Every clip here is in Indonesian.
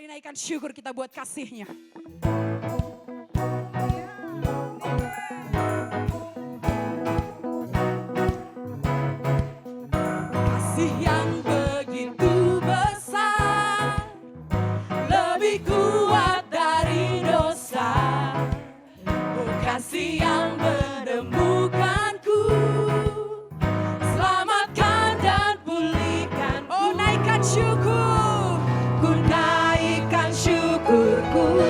Mari naikkan syukur kita buat kasih-Nya. Kasih yang begitu besar, lebih kuat dari dosa. Oh, kasih yang menemukanku, selamatkan dan pulihkan. Oh, naikkan syukur, ku naikkan syukurku.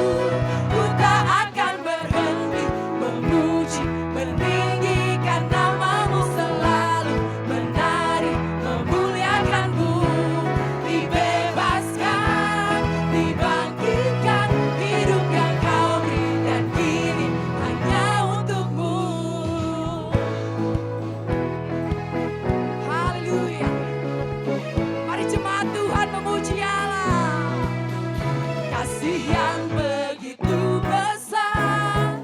Ku tak akan berhenti memuji, meninggikan namamu selalu, menari, memuliakanmu. Dibebaskan, dibangkitkan, hidup yang kau beri dan kini hanya untukmu. Haleluya. Mari jemaat Tuhan memuji Allah. Kasih yang begitu besar,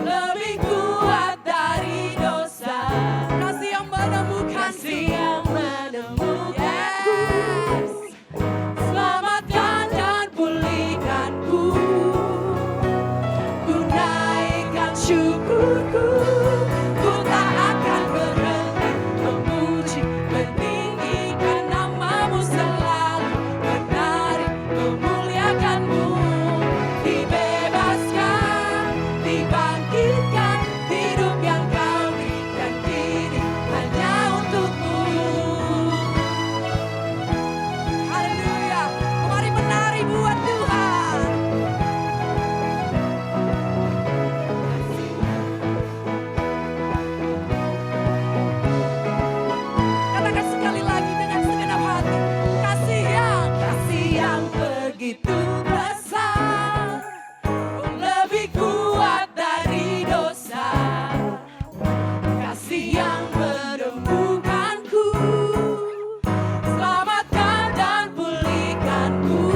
lebih kuat dari dosa. Kasih yang menemukan, kasih yang menemukanku, yes. Selamatkan dan pulihkanku. Ku naikkan syukurku, ku tak akan berhenti memuji, meninggikan namamu selalu, menari, memuliakanmu. Dibebaskan, dibangkitkan, hidup yang kau beri dan kini hanya untukmu. Haleluya. Mari menari buat Tuhan. Katakan sekali lagi dengan segenap hati. Kasih yang begitu besar, lebih kuat dari dosa. Kasih yang menemukanku, selamatkan dan pulihkanku.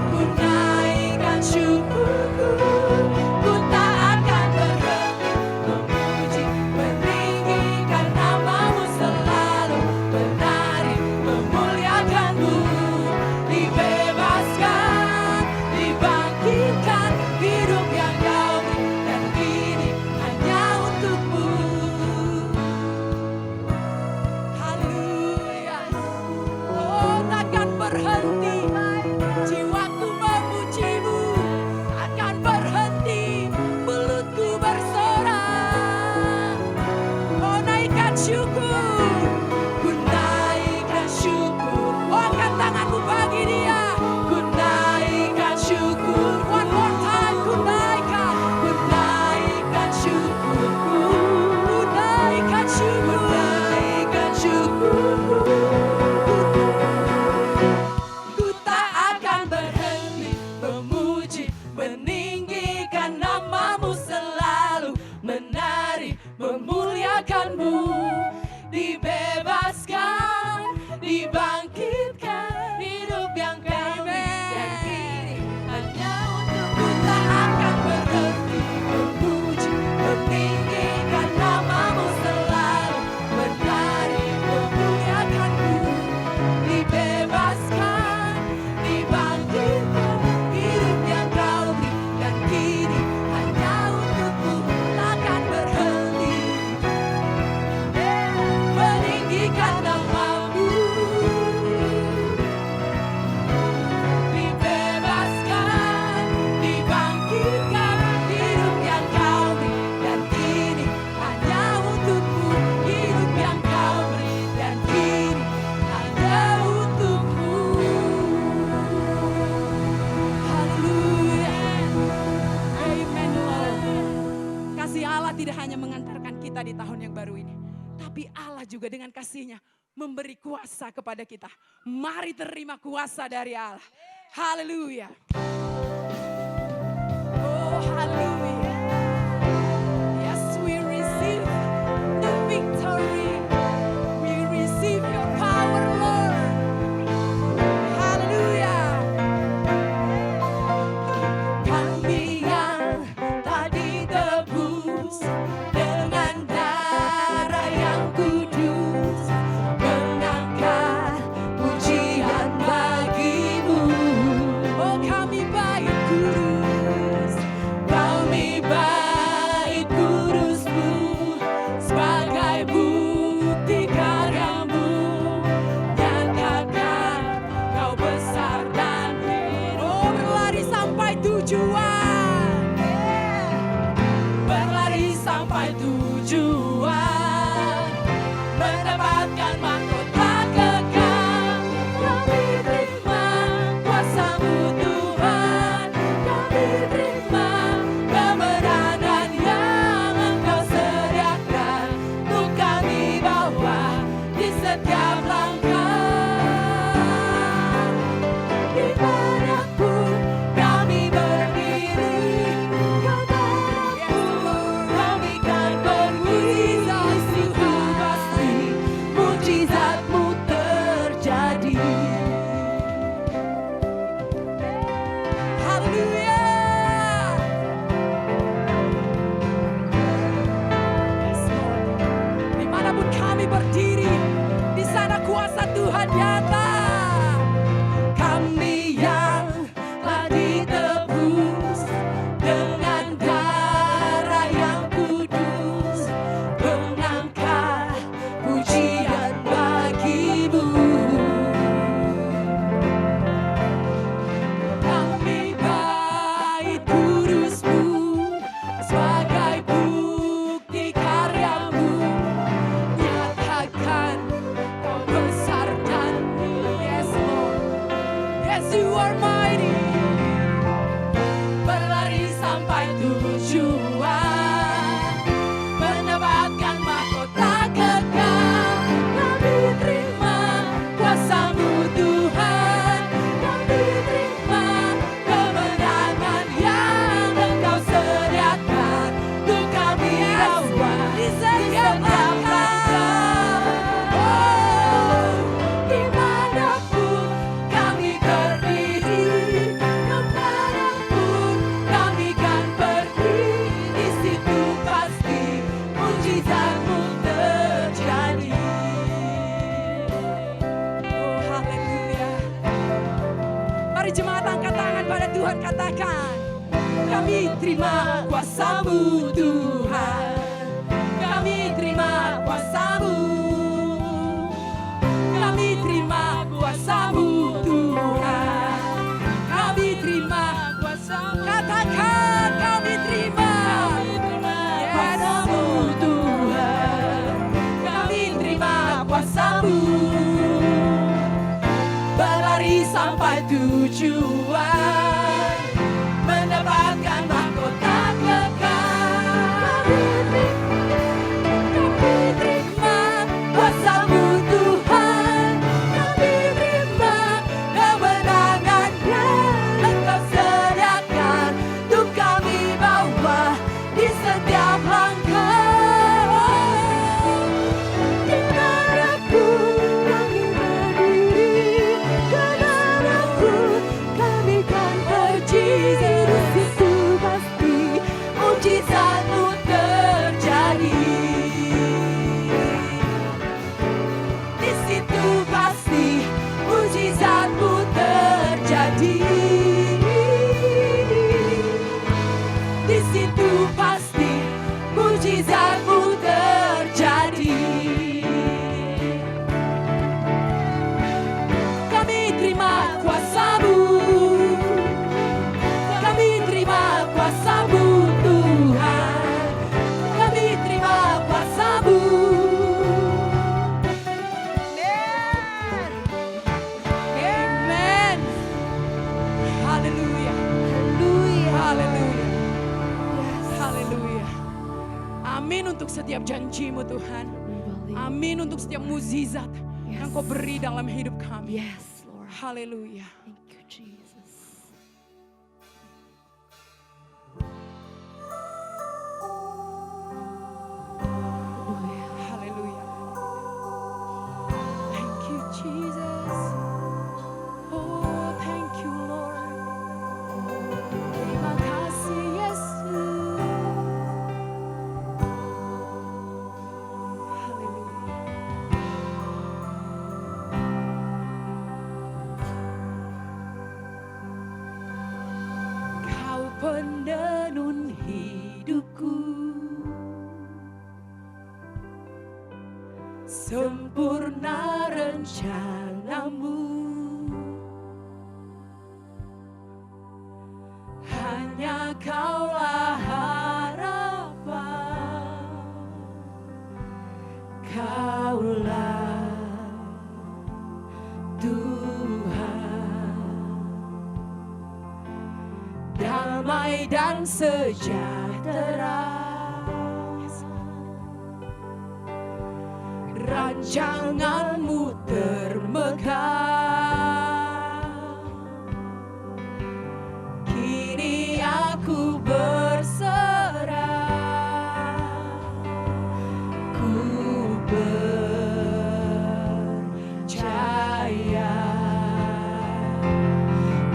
Ku naikkan syukurku, ku tak akan berhenti memuji, meninggikan namamu selalu, menari, memuliakanmu. Dibebaskan, dibangkitkan, hidup yang kau beri dan kini hanya untukmu. Haleluya. Oh, takkan berhenti jiwaku memujimu, takkan berhenti mulutku bersorak. Oh, naikkan syukur, ku naikkan syukur. Oh, angkat tanganmu bagi Dia. Ku naikkan syukur, one more time. Ku naikkan syukurku. Ku naikkan syukur, naikkan syukurku. Ku tak akan berhenti memuji, meninggikan namamu selalu, menari, memuliakanmu. Dibebaskan, dibangkitkan, hidup yang kau beri dan kini hanya untukku. Tak akan berhenti memuji, meninggikan namamu selalu, menari, memuliakanmu. Dibebaskan, dibangkitkan, hidup yang kau beri dan kini hanya untukku. Takkan berhenti meninggikan namamu. Dibebaskan, dibangkitkan, hidup yang kau beri dan kini hanya untukku. Hidup yang kau beri dan kini hanya untukku. Haleluya. Amen Lord. Kasih Allah tidak hanya mengantarkan kita di tahun yang baru ini, tapi Allah juga dengan kasih-Nya memberi kuasa kepada kita. Mari terima kuasa dari Allah. Haleluya. Oh, haleluya. Yes, we receive the victory. We receive your power, Lord. Haleluya. Kami yang tadi tebus dengan darah yang kudus, mengangkat pujian bagimu. tujuan. Berlari sampai tujuan, mendapatkan mahkota kekal. Kami terima kuasa-Mu Tuhan, kami terima kemenangan yang Engkau sediakan untuk kami bawa di setiap langkah. Dimanapun kami berdiri, kemanapun kami kan bermujizat. Itu pasti mujizat-Mu terjadi. Haleluya. Yes, Lord. Dimanapun kami berdiri, di sana kuasa Tuhan nyata. Kami yang telah ditebus dengan darah yang kudus, mengangkat pujian bagi-Mu. Kami bait kudus-Mu sebagai bukti karya-Mu. Nyatakan Kau besar dan mulia. Yes, Lord. Yes, You are mighty. Berlari sampai tujuan, mendapatkan mahkota kekal. Kami terima kuasa-Mu Tuhan, kami terima kemenangan yang Engkau sediakan untuk kami bawa di setiap langkah. Oh, dimanapun kami berdiri, kemanapun kami kan pergi, di situ pasti mujizat-Mu terjadi. Oh, haleluya. Mari jemaat angkat tangan pada Tuhan, katakan, kami terima kuasa-Mu Tuhan, kami terima kuasa-Mu, kami terima kuasa-Mu Tuhan, kami terima kuasa-Mu. Katakan, kami terima kuasa-Mu Tuhan, kami terima kuasa-Mu. Berlari sampai tujuan, mendapatkan mahkota kekal. Kami terima kuasa-Mu Tuhan, kami terima kemenangan yang Engkau sediakan untuk kami bawa di setiap langkah. Dimanapun kami berdiri, kemanapun kami kan pergi, di situ pasti mujizat-Mu terjadi. Di situ pasti mujizat-Mu terjadi. Di situ pasti mujizat-Mu terjadi. Kami terima kuasa-Mu, kami terima kuasa-Mu Tuhan, kami terima kuasa-Mu. Amen. Haleluya. Haleluya. Haleluya. Amin untuk setiap janji-Mu Tuhan. Amin untuk setiap mukjizat yang Kau beri dalam hidup kami. Yes, Lord. Haleluya. Thank you, Jesus. Haleluya. Thank you Jesus. Oh, thank you Lord. Terima kasih Yesus. Haleluya. Kau penenun hidupku, sempurna rencana-Mu. Hanya hanya Kaulah harapan, Kaulah Tuhan, damai dan sejahtera, rancangan-Mu termegah. Kini aku berserah, ku percaya.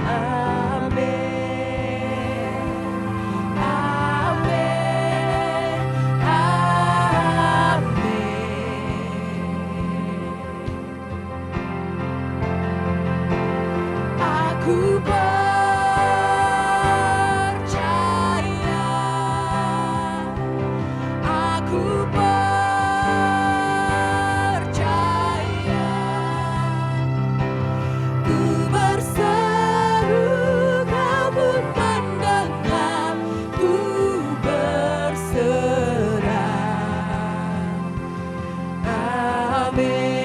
Amin, amin, amin. Aku percaya, aku percaya, ku berseru Kau pun mendengar, ku berserah. Amin.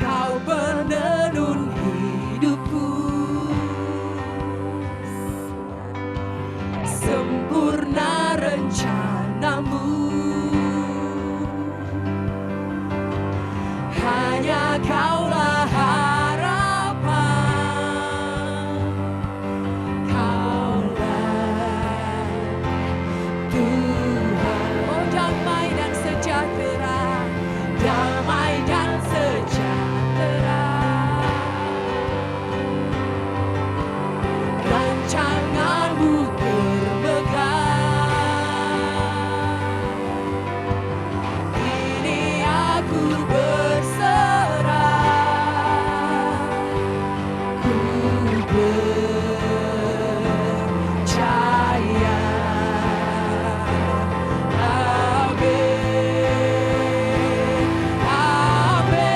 Kau penenun hidupku, sempurna rencana-Mu, hanya Kaulah harapan, Kaulah Tuhan. Oh, damai dan sejahtera, damai dan sejahtera, rancangan-Mu termegah. Kini aku berserah, ku percaya. Amin, amin,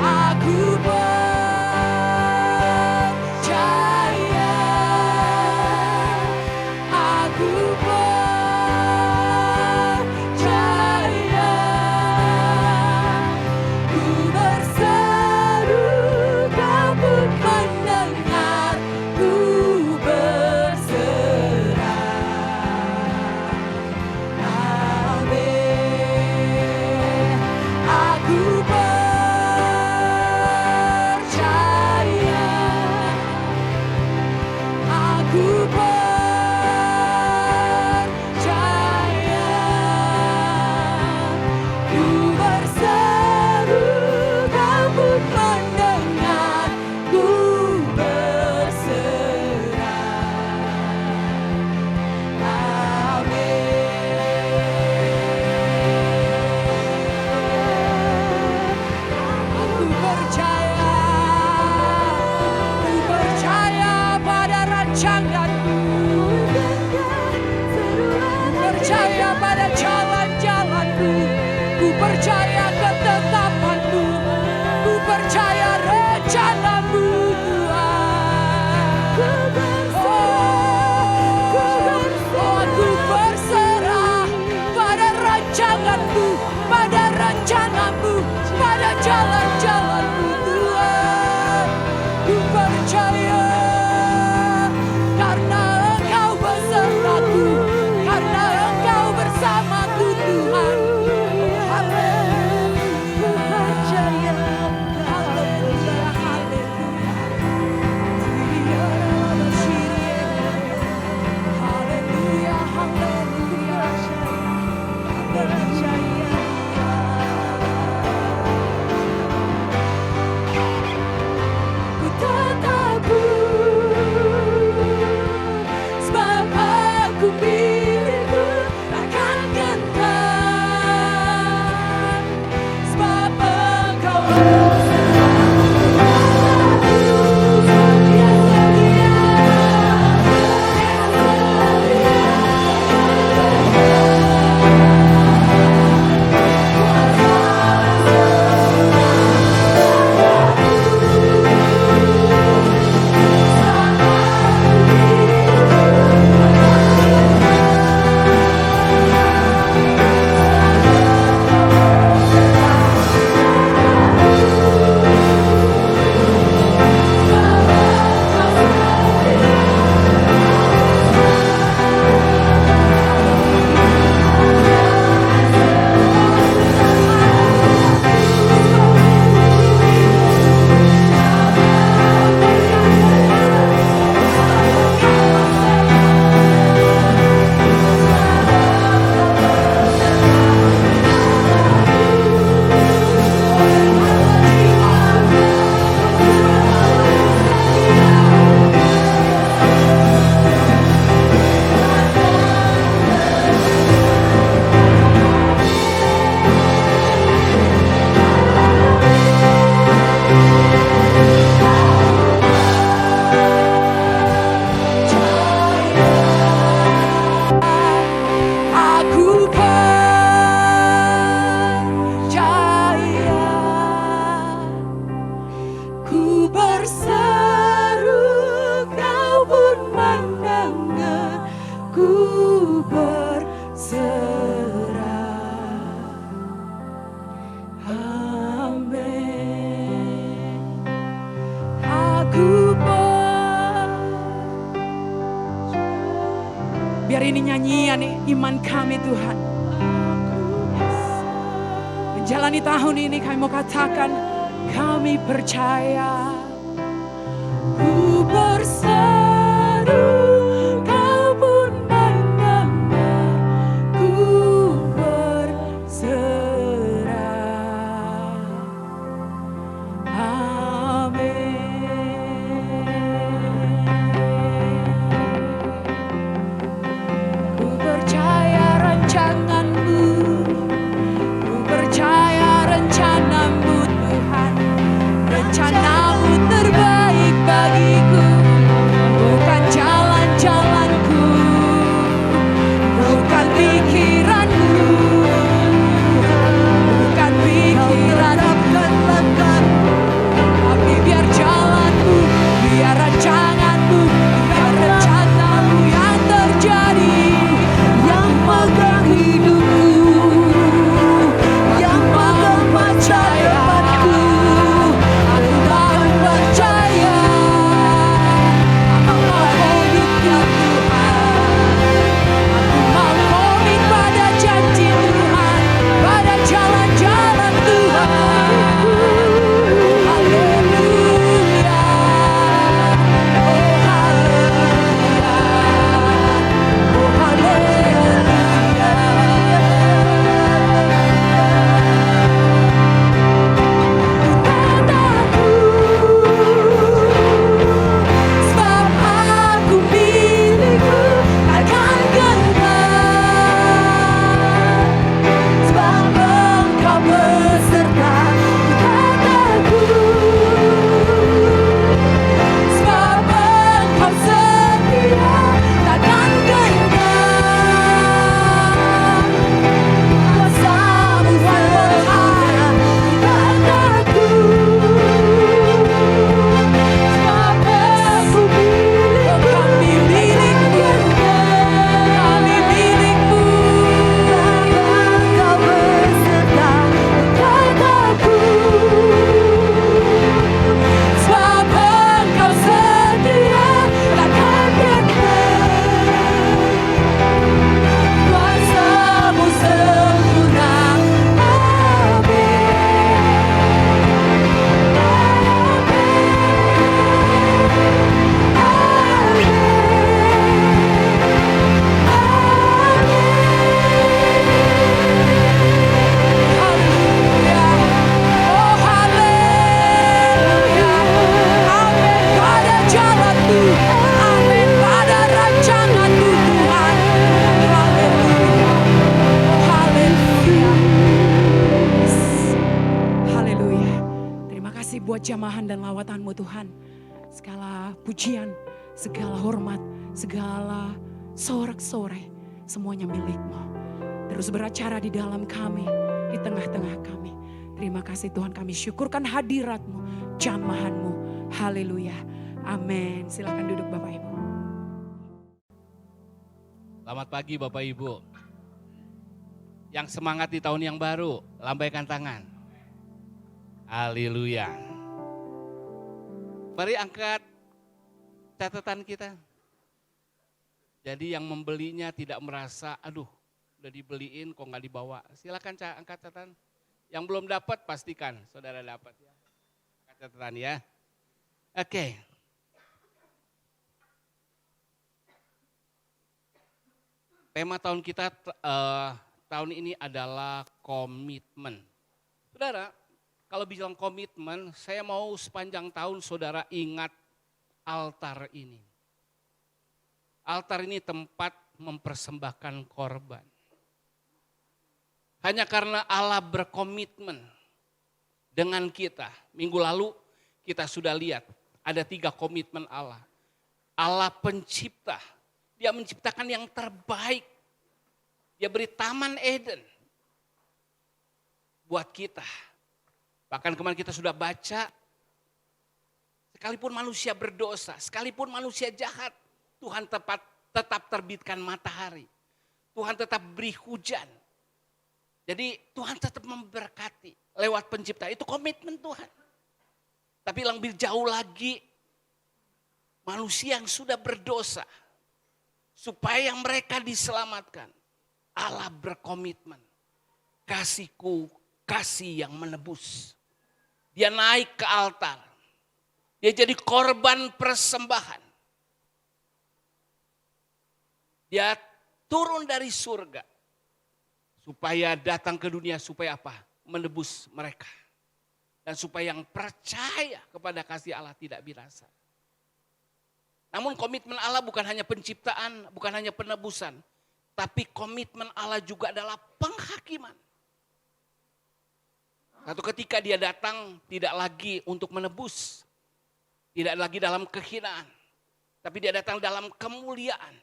aku percaya, aku percaya, ku berseru Kau pun mendengar, ku berserah. Amin, aku percaya, aku percaya, ku berseru Kau pun mendengar, ku berserah. Amin. Aku percaya pada rancangan-Mu, percaya pada jalan-jalan-Mu, ku percaya ketetapan-Mu, ku percaya rencana-Mu, Tuhan. Aku berserah pada rancangan-Mu, pada rencana-Mu, pada jalan-jalan-Mu, Tuhan. Ku percaya karena Engkau besertaku, karena Engkau bersamaku, Tuhan. Haleluya. nyanyian iman kami Tuhan. Menjalani tahun ini kami mau katakan, kami percaya. Ku berseru, kau pun mendengar, ku berserah. Amin. Ku percaya rancangan-Mu, ku percaya rencana-Mu Tuhan, rencana-Mu terbaik bagiku, bukan jalan-jalanku, bukan pikiranku, bukan pikiranku, tapi biar jalanmu, biar rancanganmu, biar rencanamu yang terjadi, yang megang hidupku, yang megang masa depanku. Aku mau percaya, aku mau hidupnya Tuhan. Aku mau komit pada janji Tuhan, pada jalan-jalan Tuhan. Haleluya, oh haleluya, oh haleluya. Kataku, sebab aku milikmu, takkan gentar. Sebab Engkau beserta. Kataku, sebab Engkau setia, takkan gentar. Kuasa-Mu berhaya. Kataku, sebab aku milikmu, kami milikmu, kami milikmu. Engkau beserta. Kataku, sebab Engkau setia, takkan gentar. Kuasa-Mu sempurna. Haleluya, oh haleluya, amin pada jalan Tuhan, amin pada rancangan Tuhan. Haleluya, haleluya, haleluya. Terima kasih buat jamahan dan lawatan-Mu Tuhan. Segala pujian, segala hormat, segala sorak-sorai, semuanya milik-Mu. Terus beracara di dalam kami, di tengah-tengah kami. Terima kasih Tuhan, kami syukurkan hadirat-Mu, jamahan-Mu. Haleluya, amin. Silakan duduk Bapak Ibu. Selamat pagi Bapak Ibu. Yang semangat di tahun yang baru, lambaikan tangan. Haleluya. Mari angkat catatan kita. Jadi yang membelinya tidak merasa, aduh udah dibeliin kok nggak dibawa. Silakan angkat catatan. Yang belum dapat pastikan saudara dapat ya. Angkat catatan ya. Oke. Tema tahun kita tahun ini adalah komitmen. Saudara, kalau bilang komitmen, saya mau sepanjang tahun saudara ingat altar ini. Altar ini tempat mempersembahkan korban. Hanya karena Allah berkomitmen dengan kita. Minggu lalu kita sudah lihat ada 3 komitmen Allah. Allah pencipta. Dia menciptakan yang terbaik. Dia beri Taman Eden buat kita. Bahkan kemarin kita sudah baca, sekalipun manusia berdosa, sekalipun manusia jahat, Tuhan tetap terbitkan matahari. Tuhan tetap beri hujan. Jadi Tuhan tetap memberkati lewat pencipta. Itu komitmen Tuhan. Tapi lebih jauh lagi, manusia yang sudah berdosa. supaya mereka diselamatkan. Allah berkomitmen, kasihku kasih yang menebus. Dia naik ke altar, dia jadi korban persembahan. Dia turun dari surga, supaya datang ke dunia, supaya apa? Menebus mereka. Dan supaya yang percaya kepada kasih Allah tidak binasa. Namun komitmen Allah bukan hanya penciptaan, bukan hanya penebusan. Tapi komitmen Allah juga adalah penghakiman. Satu ketika dia datang tidak lagi untuk menebus. Tidak lagi dalam kehinaan. Tapi dia datang dalam kemuliaan.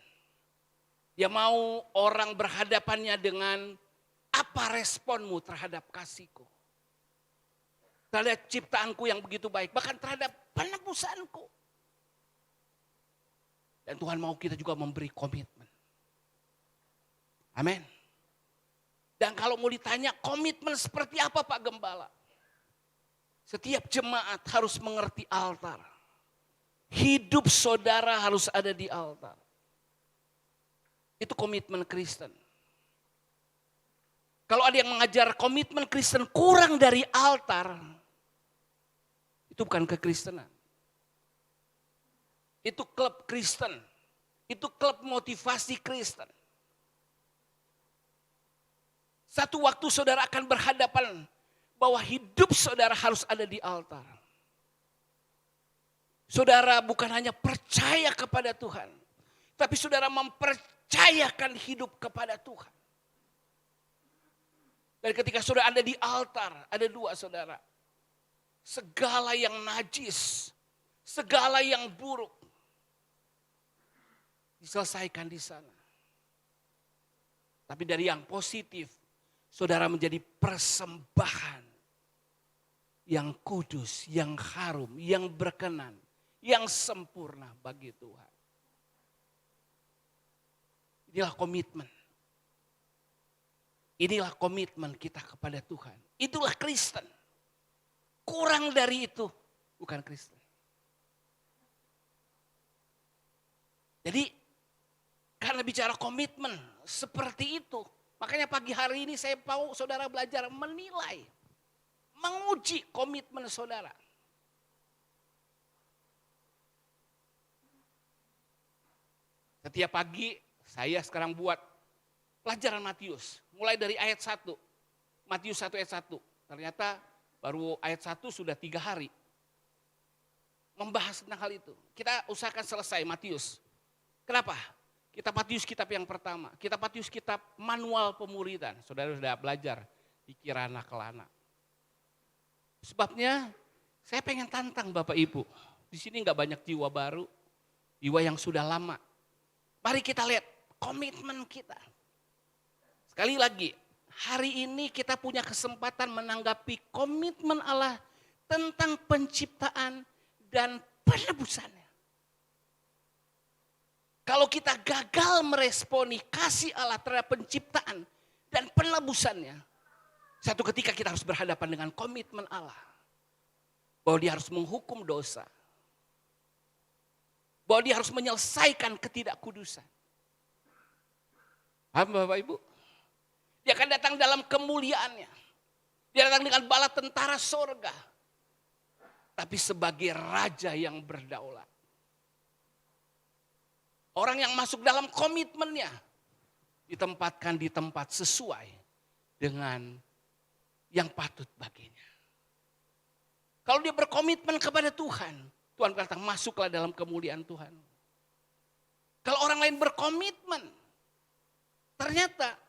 Dia mau orang berhadapannya dengan apa responmu terhadap kasihku. Terhadap ciptaanku yang begitu baik. Bahkan terhadap penebusanku. Dan Tuhan mau kita juga memberi komitmen. Amin. Dan kalau mau ditanya komitmen seperti apa Pak Gembala? Setiap jemaat harus mengerti altar. Hidup saudara harus ada di altar. Itu komitmen Kristen. Kalau ada yang mengajar komitmen Kristen kurang dari altar, itu bukan kekristenan. Itu klub Kristen. Itu klub motivasi Kristen. Satu waktu saudara akan berhadapan bahwa hidup saudara harus ada di altar. Saudara bukan hanya percaya kepada Tuhan, tapi saudara mempercayakan hidup kepada Tuhan. Dan ketika saudara ada di altar, ada dua saudara. Segala yang najis, segala yang buruk, diselesaikan di sana. Tapi dari yang positif, saudara menjadi persembahan yang kudus, yang harum, yang berkenan, yang sempurna bagi Tuhan. Inilah komitmen. Inilah komitmen kita kepada Tuhan. Itulah Kristen. Kurang dari itu bukan Kristen. Jadi karena bicara komitmen seperti itu. Makanya pagi hari ini saya mau saudara belajar menilai. Menguji komitmen saudara. Setiap pagi saya sekarang buat pelajaran Matius. Mulai dari ayat 1. Matius 1 ayat 1. Ternyata baru ayat 1 sudah 3 hari. Membahas tentang hal itu. Kita usahakan selesai Matius. Kenapa? Kitab Matius kitab yang pertama. Kitab Matius kitab manual pemuridan. Saudara sudah belajar di Kirana Kelana. Sebabnya saya pengen tantang Bapak Ibu. Di sini nggak banyak jiwa baru. Jiwa yang sudah lama. Mari kita lihat komitmen kita. Sekali lagi, hari ini kita punya kesempatan menanggapi komitmen Allah tentang penciptaan dan penebusannya. Kalau kita gagal meresponi kasih Allah terhadap penciptaan dan penebusannya, satu ketika kita harus berhadapan dengan komitmen Allah. Bahwa dia harus menghukum dosa. Bahwa dia harus menyelesaikan ketidakkudusan. Paham Bapak Ibu? Dia akan datang dalam kemuliaannya. Dia datang dengan bala tentara sorga. Tapi sebagai raja yang berdaulat. Orang yang masuk dalam komitmennya. Ditempatkan di tempat sesuai dengan yang patut baginya. Kalau dia berkomitmen kepada Tuhan. Tuhan berkata masuklah dalam kemuliaan Tuhan. Kalau orang lain berkomitmen. Ternyata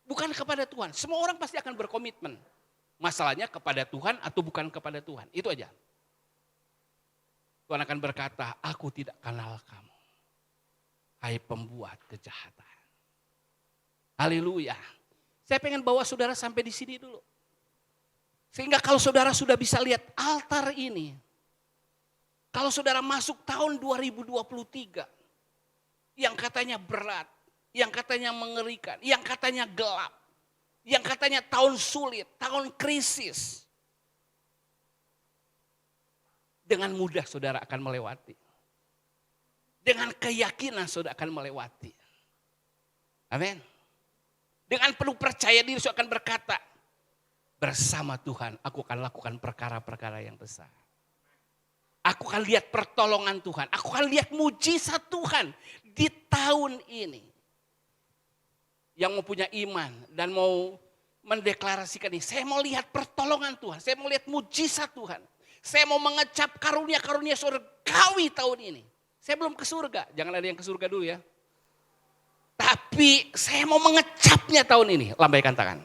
bukan kepada Tuhan. Semua orang pasti akan berkomitmen. Masalahnya kepada Tuhan atau bukan kepada Tuhan. Itu aja. Tuhan akan berkata, aku tidak kenal kamu. Hai pembuat kejahatan. Haleluya. Saya pengen bawa saudara sampai di sini dulu. Sehingga kalau saudara sudah bisa lihat altar ini. Kalau saudara masuk tahun 2023. Yang katanya berat. Yang katanya mengerikan. Yang katanya gelap. Yang katanya tahun sulit. Tahun krisis. Dengan mudah saudara akan melewati. Dengan keyakinan saudara akan melewati. Amin. Dengan penuh percaya diri saudara akan berkata, bersama Tuhan aku akan lakukan perkara-perkara yang besar. Aku akan lihat pertolongan Tuhan. Aku akan lihat mujizat Tuhan di tahun ini. Yang mau punya iman dan mau mendeklarasikan ini. Saya mau lihat pertolongan Tuhan. Saya mau lihat mujizat Tuhan. Saya mau mengecap karunia-karunia surgawi tahun ini. Saya belum ke surga. Jangan ada yang ke surga dulu ya. Tapi saya mau mengecapnya tahun ini. Lambaikan tangan.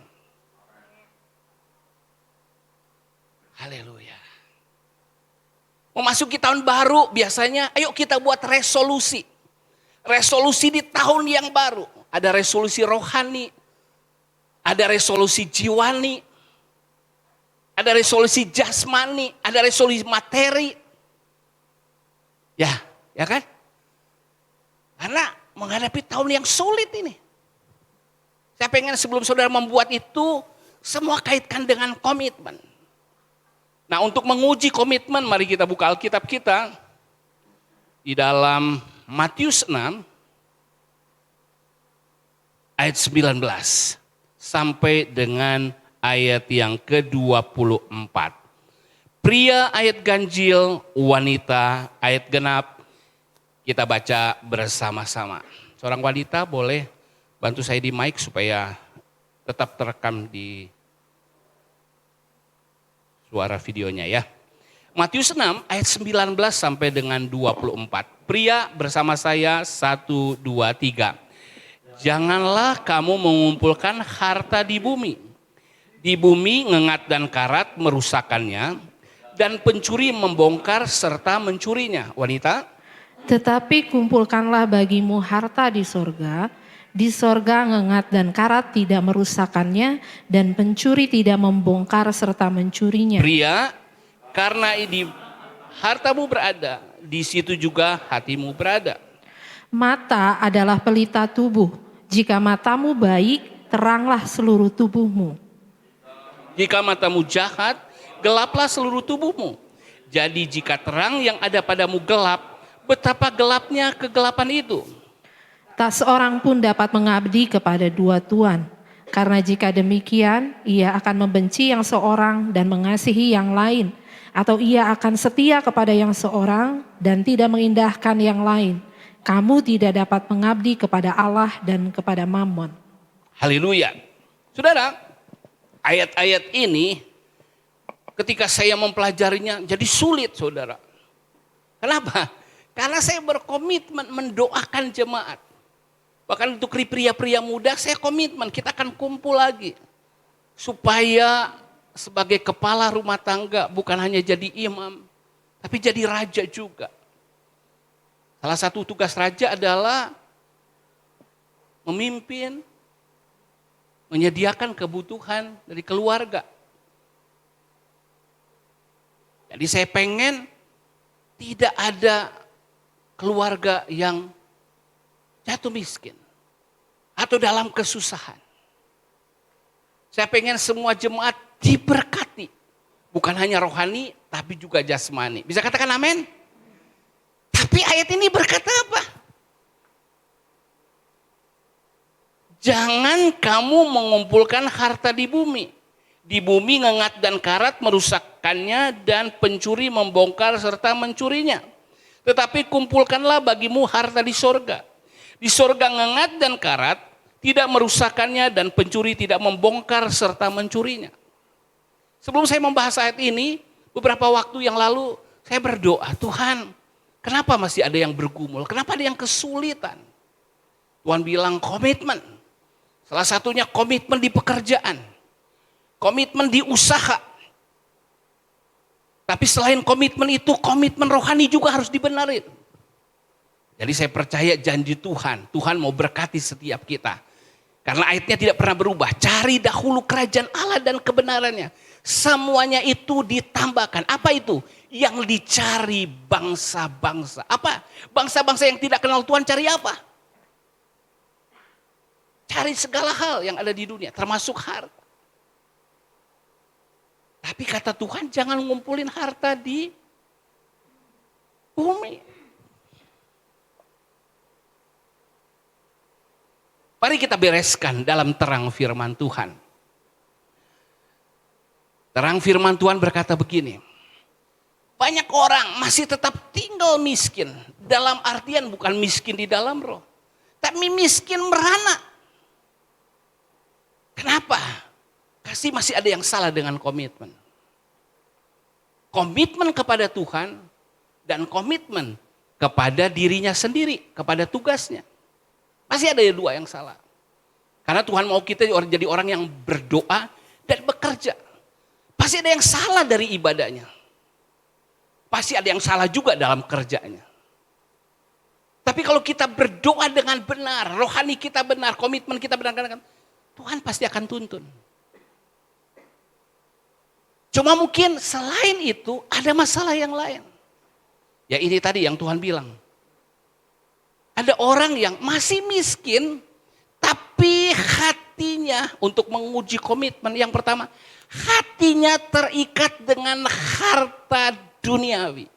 Haleluya. Memasuki tahun baru biasanya ayo kita buat resolusi. Resolusi di tahun yang baru. Ada resolusi rohani. Ada resolusi jiwani. Ada resolusi jasmani. Ada resolusi materi. Ya kan? Karena menghadapi tahun yang sulit ini. Saya pengen sebelum saudara membuat itu, semua kaitkan dengan komitmen. Nah untuk menguji komitmen, mari kita buka Alkitab kita. Di dalam Matius 6, ayat 19. Sampai dengan ayat yang ke-24. Pria ayat ganjil, wanita ayat genap. Kita baca bersama-sama. Seorang wanita boleh bantu saya di mic supaya tetap terekam di suara videonya ya. Matius 6 ayat 19 sampai dengan 24. Pria bersama saya 1, 2, 3. Janganlah kamu mengumpulkan harta di bumi. Di bumi ngengat dan karat merusakkannya dan pencuri membongkar serta mencurinya. Wanita? Tetapi kumpulkanlah bagimu harta di sorga. Di sorga ngengat dan karat tidak merusakkannya dan pencuri tidak membongkar serta mencurinya. Pria, karena di hartamu berada, di situ juga hatimu berada. Mata adalah pelita tubuh. Jika matamu baik, teranglah seluruh tubuhmu. Jika matamu jahat, gelaplah seluruh tubuhmu. Jadi jika terang yang ada padamu gelap, betapa gelapnya kegelapan itu. Tak seorang pun dapat mengabdi kepada dua tuan. Karena jika demikian, ia akan membenci yang seorang dan mengasihi yang lain. Atau ia akan setia kepada yang seorang dan tidak mengindahkan yang lain. Kamu tidak dapat mengabdi kepada Allah dan kepada Mammon. Haleluya. Saudara, ayat-ayat ini ketika saya mempelajarinya jadi sulit saudara. Kenapa? Karena saya berkomitmen mendoakan jemaat. Bahkan untuk pria-pria muda saya komitmen kita akan kumpul lagi. Supaya sebagai kepala rumah tangga bukan hanya jadi imam. Tapi jadi raja juga. Salah satu tugas raja adalah memimpin, menyediakan kebutuhan dari keluarga. Jadi saya pengen tidak ada keluarga yang jatuh miskin atau dalam kesusahan. Saya pengen semua jemaat diberkati. Bukan hanya rohani tapi juga jasmani. Bisa katakan amin? Tapi ayat ini berkata apa? Jangan kamu mengumpulkan harta di bumi. Di bumi ngengat dan karat merusakkannya dan pencuri membongkar serta mencurinya. Tetapi kumpulkanlah bagimu harta di sorga. Di sorga ngengat dan karat tidak merusakkannya dan pencuri tidak membongkar serta mencurinya. Sebelum saya membahas ayat ini, beberapa waktu yang lalu saya berdoa, Tuhan, kenapa masih ada yang bergumul? Kenapa ada yang kesulitan? Tuhan bilang komitmen. Salah satunya komitmen di pekerjaan. Komitmen di usaha. Tapi selain komitmen itu, komitmen rohani juga harus dibenarin. Jadi saya percaya janji Tuhan. Tuhan mau berkati setiap kita. Karena ayatnya tidak pernah berubah. Cari dahulu kerajaan Allah dan kebenarannya. Semuanya itu ditambahkan. Apa itu? Yang dicari bangsa-bangsa. Apa? Bangsa-bangsa yang tidak kenal Tuhan cari apa? Cari segala hal yang ada di dunia. Termasuk harta. Tapi kata Tuhan jangan ngumpulin harta di bumi. Mari kita bereskan dalam terang firman Tuhan. Terang firman Tuhan berkata begini. Banyak orang masih tetap tinggal miskin. Dalam artian bukan miskin di dalam roh. Tapi miskin merana. Kenapa? Kasih masih ada yang salah dengan komitmen. Komitmen kepada Tuhan dan komitmen kepada dirinya sendiri, kepada tugasnya. Masih ada dua yang salah. Karena Tuhan mau kita jadi orang yang berdoa dan bekerja. Pasti ada yang salah dari ibadahnya. Pasti ada yang salah juga dalam kerjanya. Tapi kalau kita berdoa dengan benar, rohani kita benar, komitmen kita benar, Tuhan pasti akan tuntun. Cuma mungkin selain itu ada masalah yang lain. Ya ini tadi yang Tuhan bilang. Ada orang yang masih miskin, tapi hatinya untuk menguji komitmen. Yang pertama, hatinya terikat dengan harta duniawi.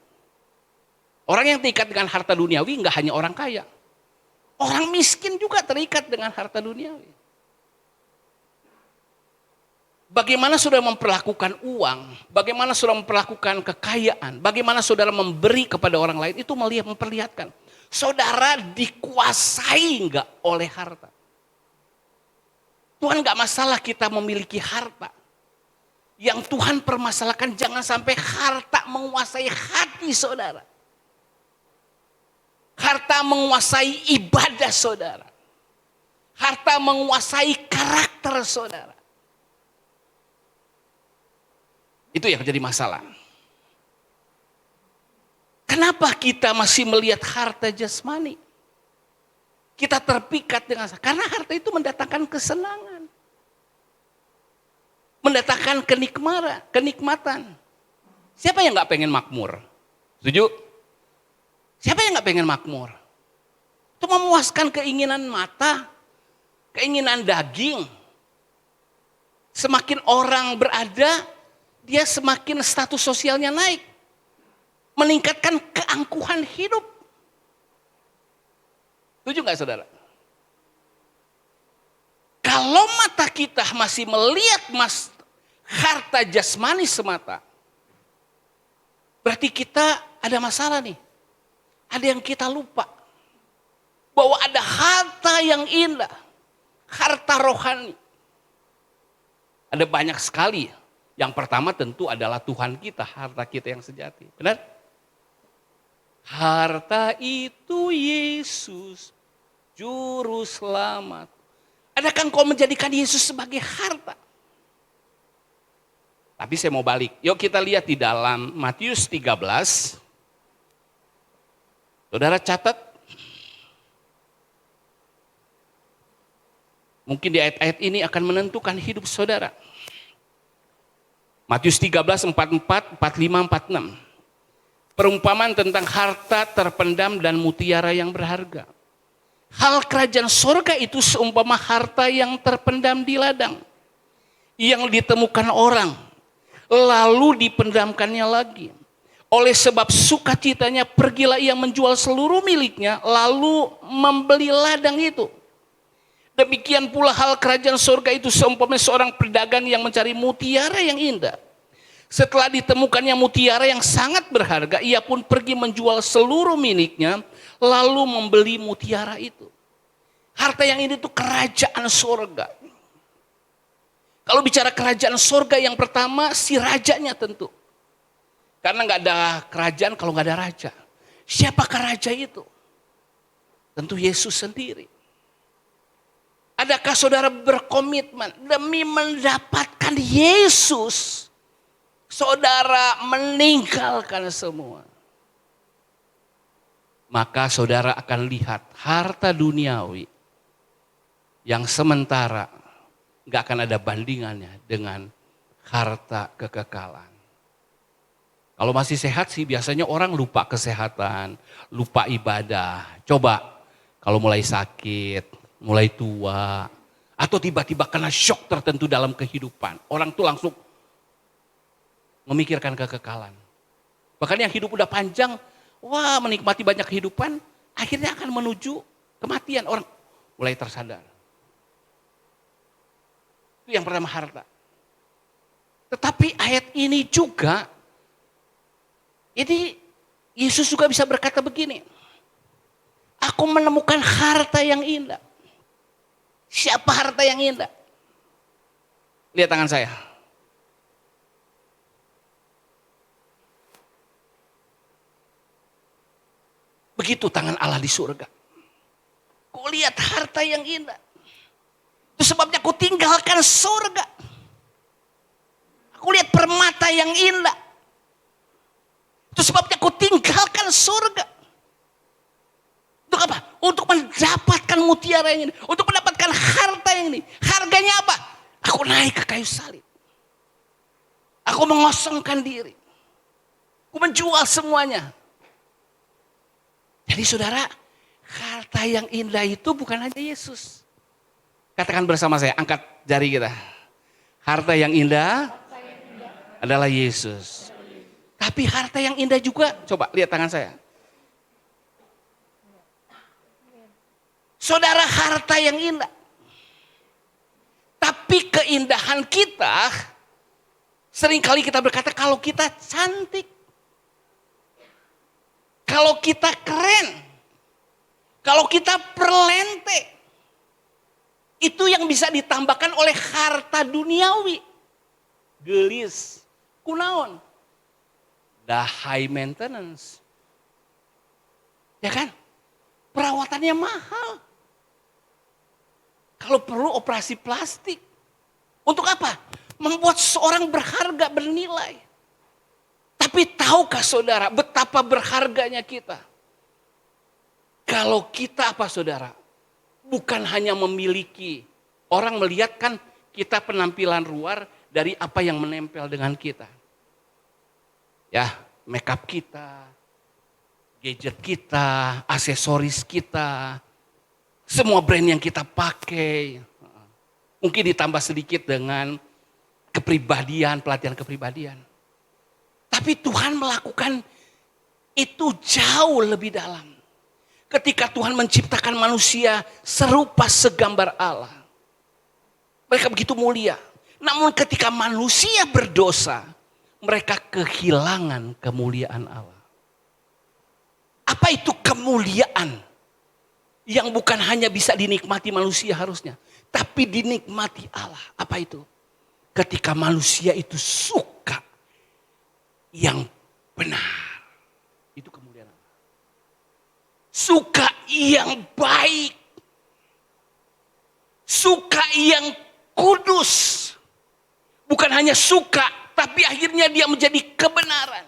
Orang yang terikat dengan harta duniawi enggak hanya orang kaya. Orang miskin juga terikat dengan harta duniawi. Bagaimana saudara memperlakukan uang, bagaimana saudara memperlakukan kekayaan, bagaimana saudara memberi kepada orang lain, itu memperlihatkan. Saudara dikuasai enggak oleh harta. Tuhan enggak masalah kita memiliki harta. Yang Tuhan permasalahkan jangan sampai harta menguasai hati saudara. Harta menguasai ibadah saudara. Harta menguasai karakter saudara. Itu yang jadi masalah. Kenapa kita masih melihat harta jasmani? Kita terpikat dengan karena harta itu mendatangkan kesenangan. Mendatangkan kenikmatan. Siapa yang gak pengen makmur? Setuju? Siapa yang gak pengen makmur? Itu memuaskan keinginan mata, keinginan daging. Semakin orang berada, dia semakin status sosialnya naik. Meningkatkan keangkuhan hidup. Setuju gak saudara? Kalau mata kita masih melihat harta jasmani semata, berarti kita ada masalah nih. Ada yang kita lupa. Bahwa ada harta yang indah. Harta rohani. Ada banyak sekali. Yang pertama tentu adalah Tuhan kita, harta kita yang sejati. Benar? Harta itu Yesus, Juru Selamat. Adakah engkau menjadikan Yesus sebagai harta? Tapi saya mau balik. Yuk kita lihat di dalam Matius 13. Saudara catat. Mungkin di ayat-ayat ini akan menentukan hidup saudara. Matius 13, 44, 45, 46. Perumpamaan tentang harta terpendam dan mutiara yang berharga. Hal kerajaan sorga itu seumpama harta yang terpendam di ladang. Yang ditemukan orang. Lalu dipendamkannya lagi. Oleh sebab sukacitanya pergilah ia menjual seluruh miliknya. Lalu membeli ladang itu. Demikian pula hal kerajaan surga itu seumpama seorang pedagang yang mencari mutiara yang indah. Setelah ditemukannya mutiara yang sangat berharga, ia pun pergi menjual seluruh miliknya, lalu membeli mutiara itu. Harta yang ini tuh kerajaan surga. Kalau bicara kerajaan surga yang pertama, si rajanya tentu. Karena nggak ada kerajaan kalau nggak ada raja. Siapakah raja itu? Tentu Yesus sendiri. Adakah saudara berkomitmen demi mendapatkan Yesus? Saudara meninggalkan semua. Maka saudara akan lihat harta duniawi yang sementara gak akan ada bandingannya dengan harta kekekalan. Kalau masih sehat sih biasanya orang lupa kesehatan, lupa ibadah. Coba kalau mulai sakit, mulai tua, atau tiba-tiba kena shock tertentu dalam kehidupan. Orang tuh langsung memikirkan kekekalan. Bahkan yang hidup udah panjang, wah menikmati banyak kehidupan, akhirnya akan menuju kematian. Orang mulai tersadar, Itu yang pertama, harta. Tetapi ayat ini juga, ini Yesus juga bisa berkata begini, aku menemukan harta yang indah. Siapa harta yang indah? Lihat tangan saya. Begitu tangan Allah di surga. Kau lihat harta yang indah. Itu sebabnya aku tinggalkan surga. Aku lihat permata yang indah. Itu sebabnya aku tinggalkan surga. Untuk apa? Untuk mendapatkan mutiara yang ini. Untuk mendapatkan harta yang ini. Harganya apa? Aku naik ke kayu salib. Aku mengosongkan diri. Aku menjual semuanya. Jadi saudara, harta yang indah itu bukan hanya Yesus. Katakan bersama saya, angkat jari kita. Harta yang indah adalah Yesus. Tapi harta yang indah juga, coba lihat tangan saya. Saudara, harta yang indah. Tapi keindahan kita, seringkali kita berkata kalau kita cantik. Kalau kita keren, kalau kita perlente, itu yang bisa ditambahkan oleh harta duniawi. Gelis, kunaon, the high maintenance. Ya kan? Perawatannya mahal. Kalau perlu operasi plastik. Untuk apa? Membuat seorang berharga, bernilai. Tapi tahukah saudara betapa berharganya kita? Kalau kita apa saudara? Bukan hanya memiliki. Orang melihat kan kita penampilan luar dari apa yang menempel dengan kita. Ya, make up kita, gadget kita, aksesoris kita, semua brand yang kita pakai. Mungkin ditambah sedikit dengan kepribadian, pelatihan kepribadian. Tapi Tuhan melakukan itu jauh lebih dalam. Ketika Tuhan menciptakan manusia serupa segambar Allah. Mereka begitu mulia. Namun ketika manusia berdosa, mereka kehilangan kemuliaan Allah. Apa itu kemuliaan? Yang bukan hanya bisa dinikmati manusia harusnya. Tapi dinikmati Allah. Apa itu? Ketika manusia itu suka yang benar. Itu kemuliaan Allah. Suka yang baik. Suka yang kudus. Bukan hanya suka, tapi akhirnya dia menjadi kebenaran.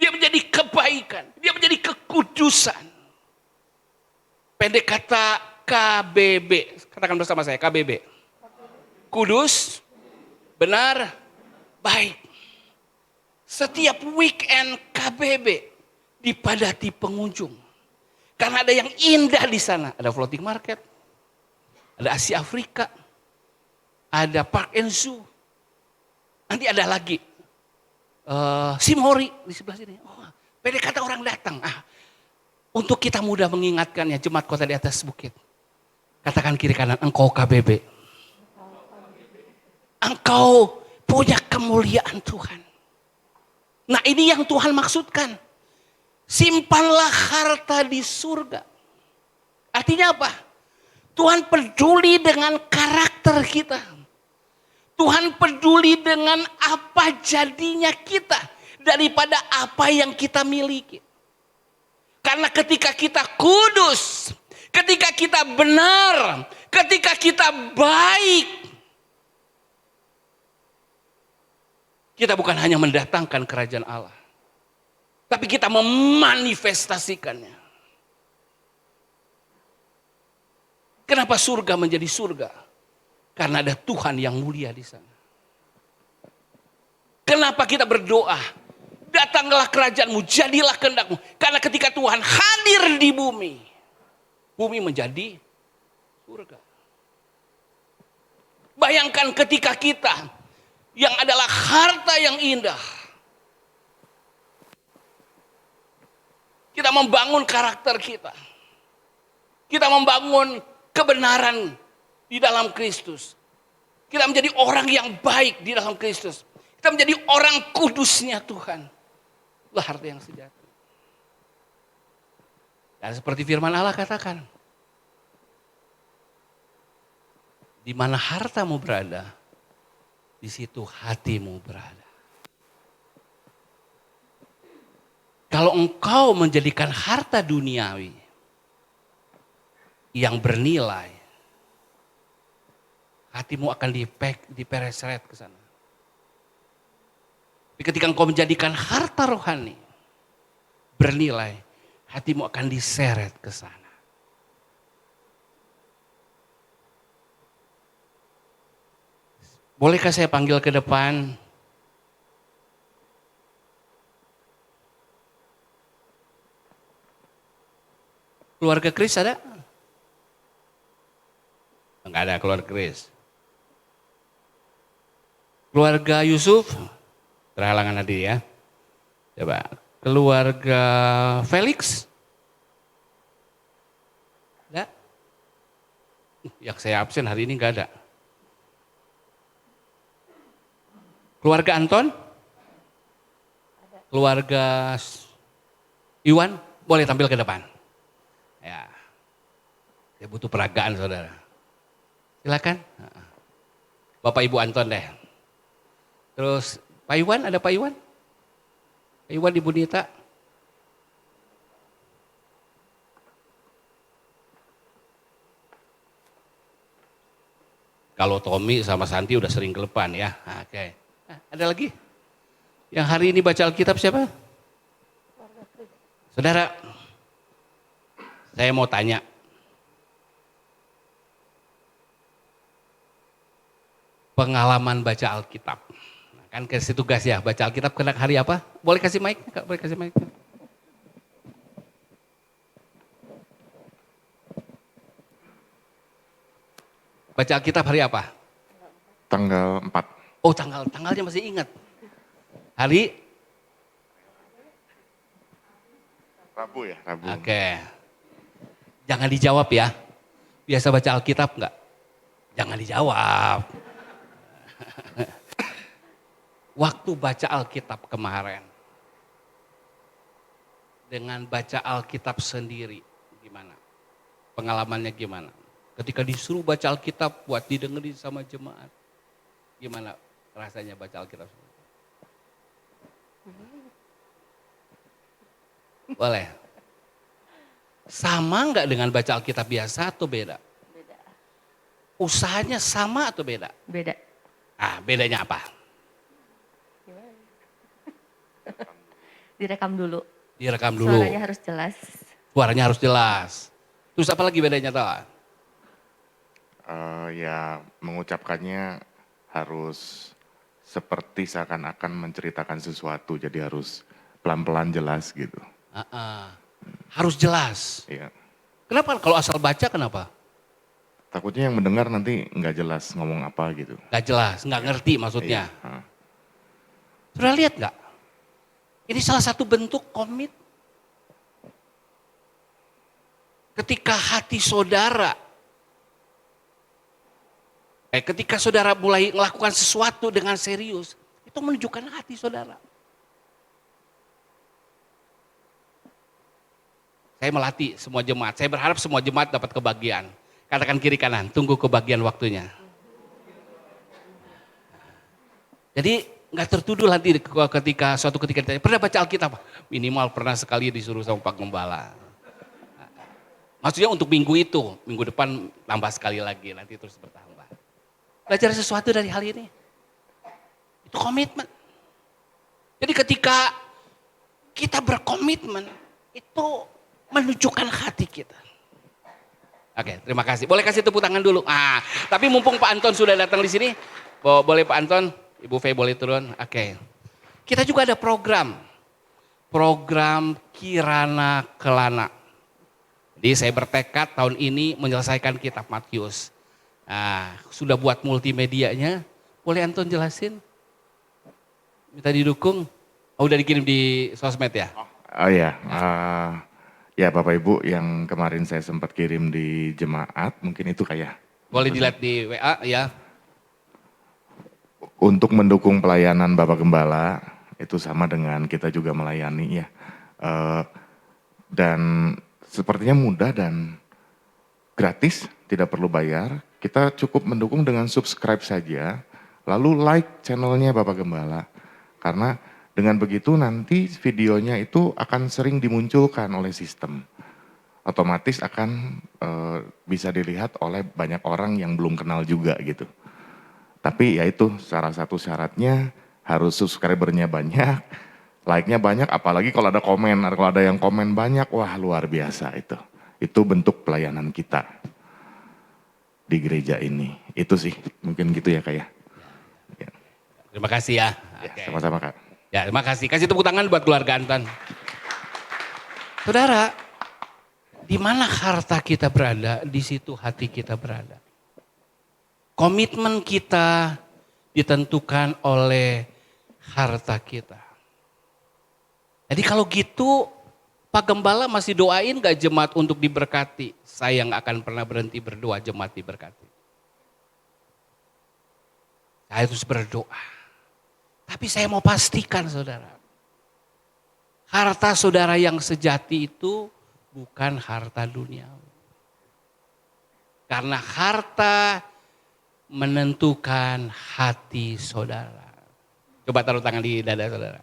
Dia menjadi kebaikan. Dia menjadi kekudusan. Pendek kata KBB. Katakan bersama saya, KBB. Kudus, benar, baik. Setiap weekend KBB dipadati pengunjung. Karena ada yang indah di sana. Ada floating market, ada Asia Afrika, ada Park and Zoo. Nanti ada lagi Simori di sebelah sini. Oh, pendek kata orang datang. Untuk kita mudah mengingatkannya, jemaat kota di atas bukit. Katakan kiri kanan, engkau KBB. Engkau punya kemuliaan Tuhan. Nah ini yang Tuhan maksudkan. Simpanlah harta di surga. Artinya apa? Tuhan peduli dengan karakter kita. Tuhan peduli dengan apa jadinya kita. Daripada apa yang kita miliki. Karena ketika kita kudus. Ketika kita benar. Ketika kita baik. Kita bukan hanya mendatangkan kerajaan Allah. Tapi kita memanifestasikannya. Kenapa surga menjadi surga? Karena ada Tuhan yang mulia di sana. Kenapa kita berdoa? Datanglah kerajaanmu, jadilah kehendakmu. Karena ketika Tuhan hadir di bumi. Bumi menjadi surga. Bayangkan ketika kita yang adalah harta yang indah. Kita membangun karakter kita. Kita membangun kebenaran di dalam Kristus. Kita menjadi orang yang baik di dalam Kristus. Kita menjadi orang kudusnya Tuhan. Itulah harta yang sejati. Dan seperti firman Allah katakan, di mana hartamu berada, di situ hatimu berada. Kalau engkau menjadikan harta duniawi yang bernilai, hatimu akan diperesret ke sana. Tapi ketika engkau menjadikan harta rohani bernilai, hatimu akan diseret ke sana. Bolehkah saya panggil ke depan? Keluarga Kris ada? Enggak ada keluarga Kris. Keluarga Yusuf? Terhalangan tadi ya. Coba. Keluarga Felix? Ada? Yang saya absen hari ini enggak ada. Keluarga Anton? Keluarga Iwan? Boleh tampil ke depan. Ya, saya butuh peragaan saudara. Silakan. Bapak Ibu Anton deh. Terus Pak Iwan, ada Pak Iwan? Pak Iwan, Ibu Nita. Kalau Tommy sama Santi udah sering ke depan ya. Oke. Ada lagi? Yang hari ini baca Alkitab siapa? Saudara, saya mau tanya. Pengalaman baca Alkitab. Kan kasih tugas ya, baca Alkitab kena hari apa? Boleh kasih mic? Boleh kasih mic? Baca Alkitab hari apa? Tanggal 4. Oh tanggalnya masih ingat. Hari? Rabu ya, Rabu. Oke. Jangan dijawab ya. Biasa baca Alkitab enggak? Jangan dijawab. Waktu baca Alkitab kemarin. Dengan baca Alkitab sendiri. Gimana? Pengalamannya gimana? Ketika disuruh baca Alkitab buat didengerin sama jemaat. Gimana rasanya baca Alkitab? Boleh. Sama enggak dengan baca Alkitab biasa atau beda? Beda. Usahanya sama atau beda? Beda. Bedanya apa? Direkam dulu. Direkam dulu. Suaranya harus jelas. Suaranya harus jelas. Terus apa lagi bedanya tahu? Ya mengucapkannya harus seperti seakan-akan menceritakan sesuatu, jadi harus pelan-pelan jelas gitu. Harus jelas. Iya. Kenapa kalau asal baca kenapa? Takutnya yang mendengar nanti nggak jelas ngomong apa gitu. Gak jelas, nggak ngerti maksudnya. Iya. Sudah lihat nggak? Ini salah satu bentuk komit. Ketika hati saudara, ketika saudara mulai melakukan sesuatu dengan serius, itu menunjukkan hati saudara. Saya melatih semua jemaat, saya berharap semua jemaat dapat kebagian. Katakan kiri kanan, tunggu kebagian waktunya. Jadi nggak tertuduh nanti ketika suatu ketika ditanya, pernah baca Alkitab? Minimal pernah sekali disuruh sama Pak Gembala. Maksudnya untuk minggu itu, minggu depan tambah sekali lagi, nanti terus bertambah. Belajar sesuatu dari hal ini. Itu komitmen. Jadi ketika kita berkomitmen, itu menunjukkan hati kita. Oke, terima kasih. Boleh kasih tepuk tangan dulu. Tapi mumpung Pak Anton sudah datang di sini, boleh Pak Anton, Ibu Fei boleh turun. Oke. Kita juga ada program Kirana Kelana. Jadi saya bertekad tahun ini menyelesaikan kitab Matius. Sudah buat multimedianya. Boleh Anton jelasin? Minta didukung. Udah dikirim di sosmed ya? Oh iya, ya Bapak Ibu yang kemarin saya sempat kirim di jemaat, mungkin itu kayak. Boleh dilihat di WA ya. untuk mendukung pelayanan Bapak Gembala, itu sama dengan kita juga melayani ya. Dan sepertinya mudah dan gratis, tidak perlu bayar. Kita cukup mendukung dengan subscribe saja, lalu like channelnya Bapak Gembala. Karena dengan begitu nanti videonya itu akan sering dimunculkan oleh sistem. Otomatis akan bisa dilihat oleh banyak orang yang belum kenal juga gitu. Tapi ya itu salah satu syaratnya harus subscribernya banyak, like-nya banyak, apalagi kalau ada komen, kalau ada yang komen banyak, wah luar biasa itu. Itu bentuk pelayanan kita di gereja ini. Itu sih, mungkin gitu ya Kak ya. Terima kasih ya. Ya, Oke. sama-sama Kak. Ya, terima kasih. Kasih tepuk tangan buat keluarga Anton. Saudara, di mana harta kita berada, di situ hati kita berada. Komitmen kita ditentukan oleh harta kita. Jadi kalau gitu, Pak Gembala masih doain gak jemaat untuk diberkati? Saya gak akan pernah berhenti berdoa jemaat diberkati. Saya harus berdoa. Tapi saya mau pastikan saudara, harta saudara yang sejati itu bukan harta duniawi. Karena harta menentukan hati saudara. Coba taruh tangan di dada saudara.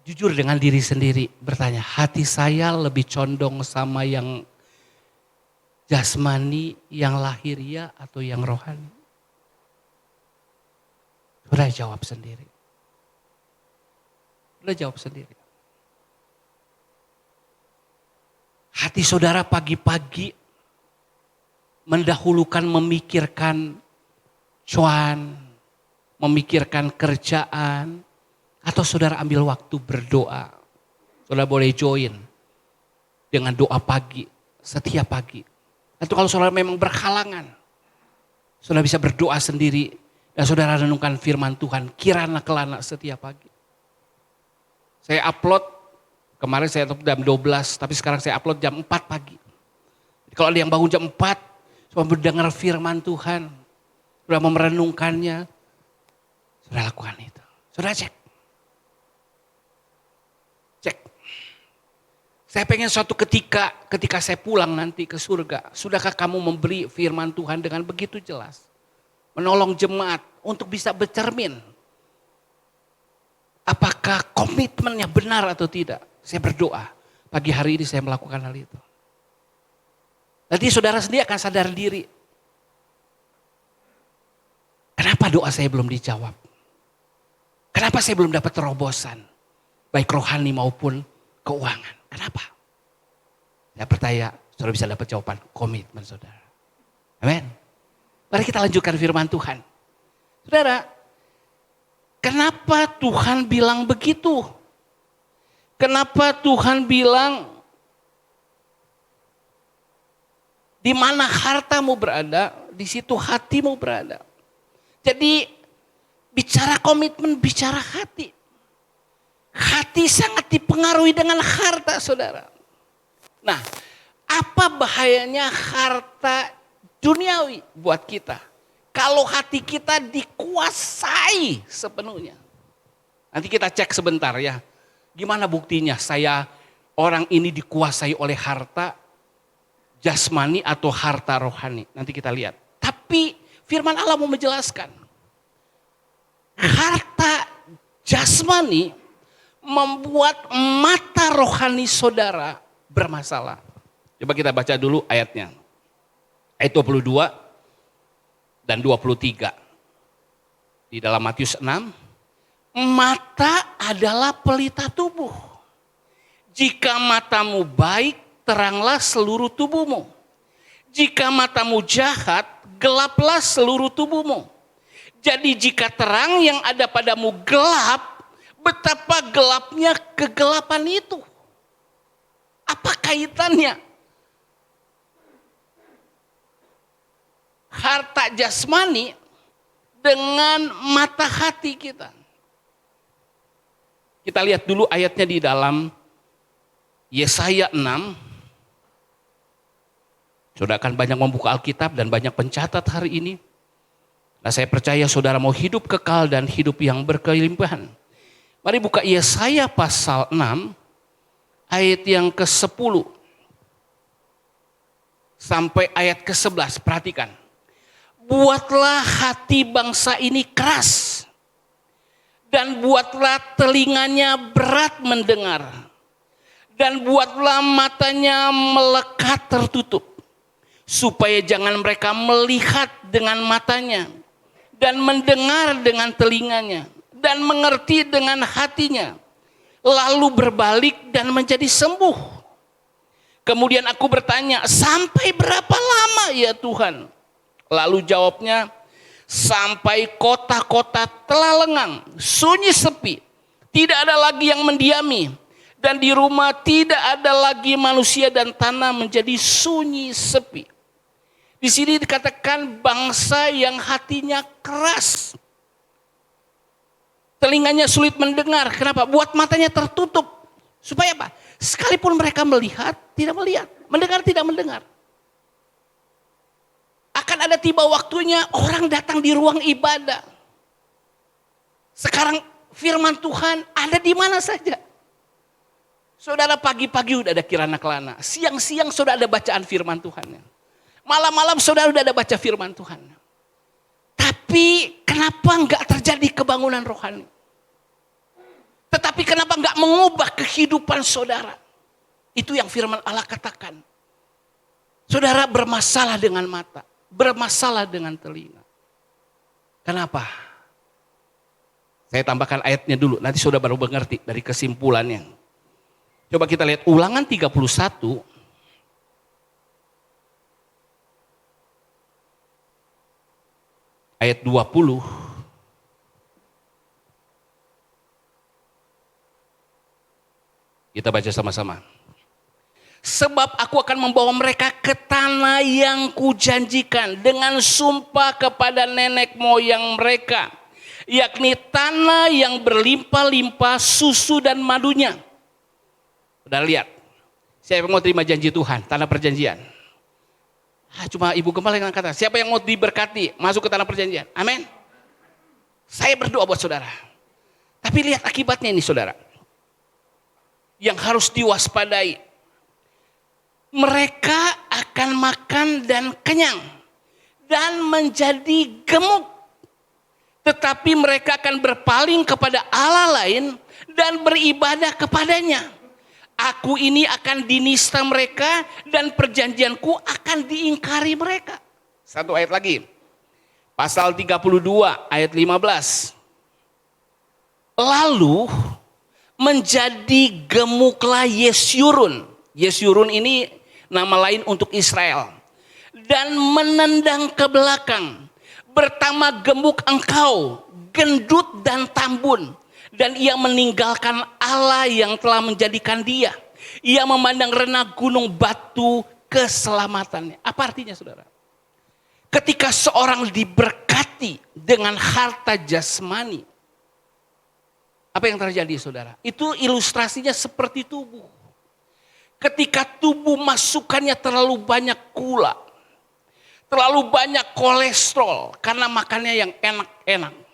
Jujur dengan diri sendiri bertanya, hati saya lebih condong sama yang jasmani, yang lahiriah atau yang rohani? Sudah jawab sendiri. Sudah jawab sendiri. Hati saudara pagi-pagi mendahulukan memikirkan cuan, memikirkan kerjaan, atau saudara ambil waktu berdoa. Saudara boleh join dengan doa pagi, setiap pagi. Atau kalau saudara memang berhalangan, saudara bisa berdoa sendiri dan saudara renungkan firman Tuhan kirana kelana setiap pagi. Saya upload, kemarin saya upload jam 12, tapi sekarang saya upload jam 4 pagi. Kalau ada yang bangun jam 4, cuma mendengar firman Tuhan, sudah merenungkannya, sudah lakukan itu. Sudah cek. Cek. Saya pengen suatu ketika saya pulang nanti ke surga, sudahkah kamu memberi firman Tuhan dengan begitu jelas? Menolong jemaat untuk bisa bercermin. Apakah komitmennya benar atau tidak? Saya berdoa, pagi hari ini saya melakukan hal itu. Nanti saudara sendiri akan sadar diri. Kenapa doa saya belum dijawab? Kenapa saya belum dapat terobosan? Baik rohani maupun keuangan. Kenapa? Saya percaya saudara bisa dapat jawaban, komitmen saudara. Amin. Mari kita lanjutkan firman Tuhan. Saudara, kenapa Tuhan bilang begitu? Kenapa Tuhan bilang di mana hartamu berada, di situ hatimu berada. Jadi bicara komitmen, bicara hati. Hati sangat dipengaruhi dengan harta saudara. Nah, apa bahayanya harta duniawi buat kita? Kalau hati kita dikuasai sepenuhnya. Nanti kita cek sebentar ya. Gimana buktinya orang ini dikuasai oleh harta jasmani atau harta rohani. Nanti kita lihat. Tapi firman Allah mau menjelaskan. Harta jasmani membuat mata rohani saudara bermasalah. Coba kita baca dulu ayatnya. Ayat 22 dan 23. Di dalam Matius 6. Mata adalah pelita tubuh. Jika matamu baik, teranglah seluruh tubuhmu. Jika matamu jahat, gelaplah seluruh tubuhmu. Jadi jika terang yang ada padamu gelap, betapa gelapnya kegelapan itu. Apa kaitannya? Harta jasmani dengan mata hati kita. Kita lihat dulu ayatnya di dalam Yesaya 6. Saudara akan banyak membuka Alkitab dan banyak pencatat hari ini. Nah, saya percaya saudara mau hidup kekal dan hidup yang berkelimpahan. Mari buka Yesaya pasal 6 ayat yang ke-10 sampai ayat ke-11. Perhatikan. Buatlah hati bangsa ini keras dan buatlah telinganya berat mendengar dan buatlah matanya melekat tertutup supaya jangan mereka melihat dengan matanya dan mendengar dengan telinganya dan mengerti dengan hatinya, lalu berbalik dan menjadi sembuh. Kemudian aku bertanya, sampai berapa lama ya Tuhan? Lalu jawabnya, sampai kota-kota telah lengang, sunyi sepi, tidak ada lagi yang mendiami, dan di rumah tidak ada lagi manusia dan tanah menjadi sunyi sepi. Di sini dikatakan bangsa yang hatinya keras. Telinganya sulit mendengar. Kenapa? Buat matanya tertutup. Supaya apa? Sekalipun mereka melihat, tidak melihat. Mendengar, tidak mendengar. Akan ada tiba waktunya orang datang di ruang ibadah. Sekarang firman Tuhan ada di mana saja. Saudara pagi-pagi udah ada kirana kelana. Siang-siang saudara ada bacaan firman Tuhan. Malam-malam saudara udah ada baca firman Tuhan. Tapi kenapa enggak terjadi kebangunan rohani? Tetapi kenapa enggak mengubah kehidupan saudara? Itu yang firman Allah katakan. Saudara bermasalah dengan mata, bermasalah dengan telinga. Kenapa? Saya tambahkan ayatnya dulu, nanti saudara baru mengerti dari kesimpulannya. Coba kita lihat Ulangan 31. Ayat 20. Kita baca sama-sama. Sebab aku akan membawa mereka ke tanah yang kujanjikan dengan sumpah kepada nenek moyang mereka. Yakni tanah yang berlimpah-limpah susu dan madunya. Udah lihat. Siapa yang mau terima janji Tuhan, tanah perjanjian? Cuma Ibu Gembala yang kata, siapa yang mau diberkati masuk ke tanah perjanjian? Amin. Saya berdoa buat saudara. Tapi lihat akibatnya ini saudara. Yang harus diwaspadai. Mereka akan makan dan kenyang. Dan menjadi gemuk. Tetapi mereka akan berpaling kepada Allah lain dan beribadah kepadanya. Aku ini akan dinista mereka dan perjanjianku akan diingkari mereka. Satu ayat lagi. Pasal 32 ayat 15. Lalu menjadi gemuklah Yesyurun. Yesyurun ini nama lain untuk Israel. Dan menendang ke belakang. Bertama gemuk engkau, gendut dan tambun. Dan ia meninggalkan Allah yang telah menjadikan dia. Ia memandang rendah gunung batu keselamatannya. Apa artinya saudara? Ketika seorang diberkati dengan harta jasmani. Apa yang terjadi saudara? Itu ilustrasinya seperti tubuh. Ketika tubuh masukannya terlalu banyak gula. Terlalu banyak kolesterol. Karena makannya yang enak-enak.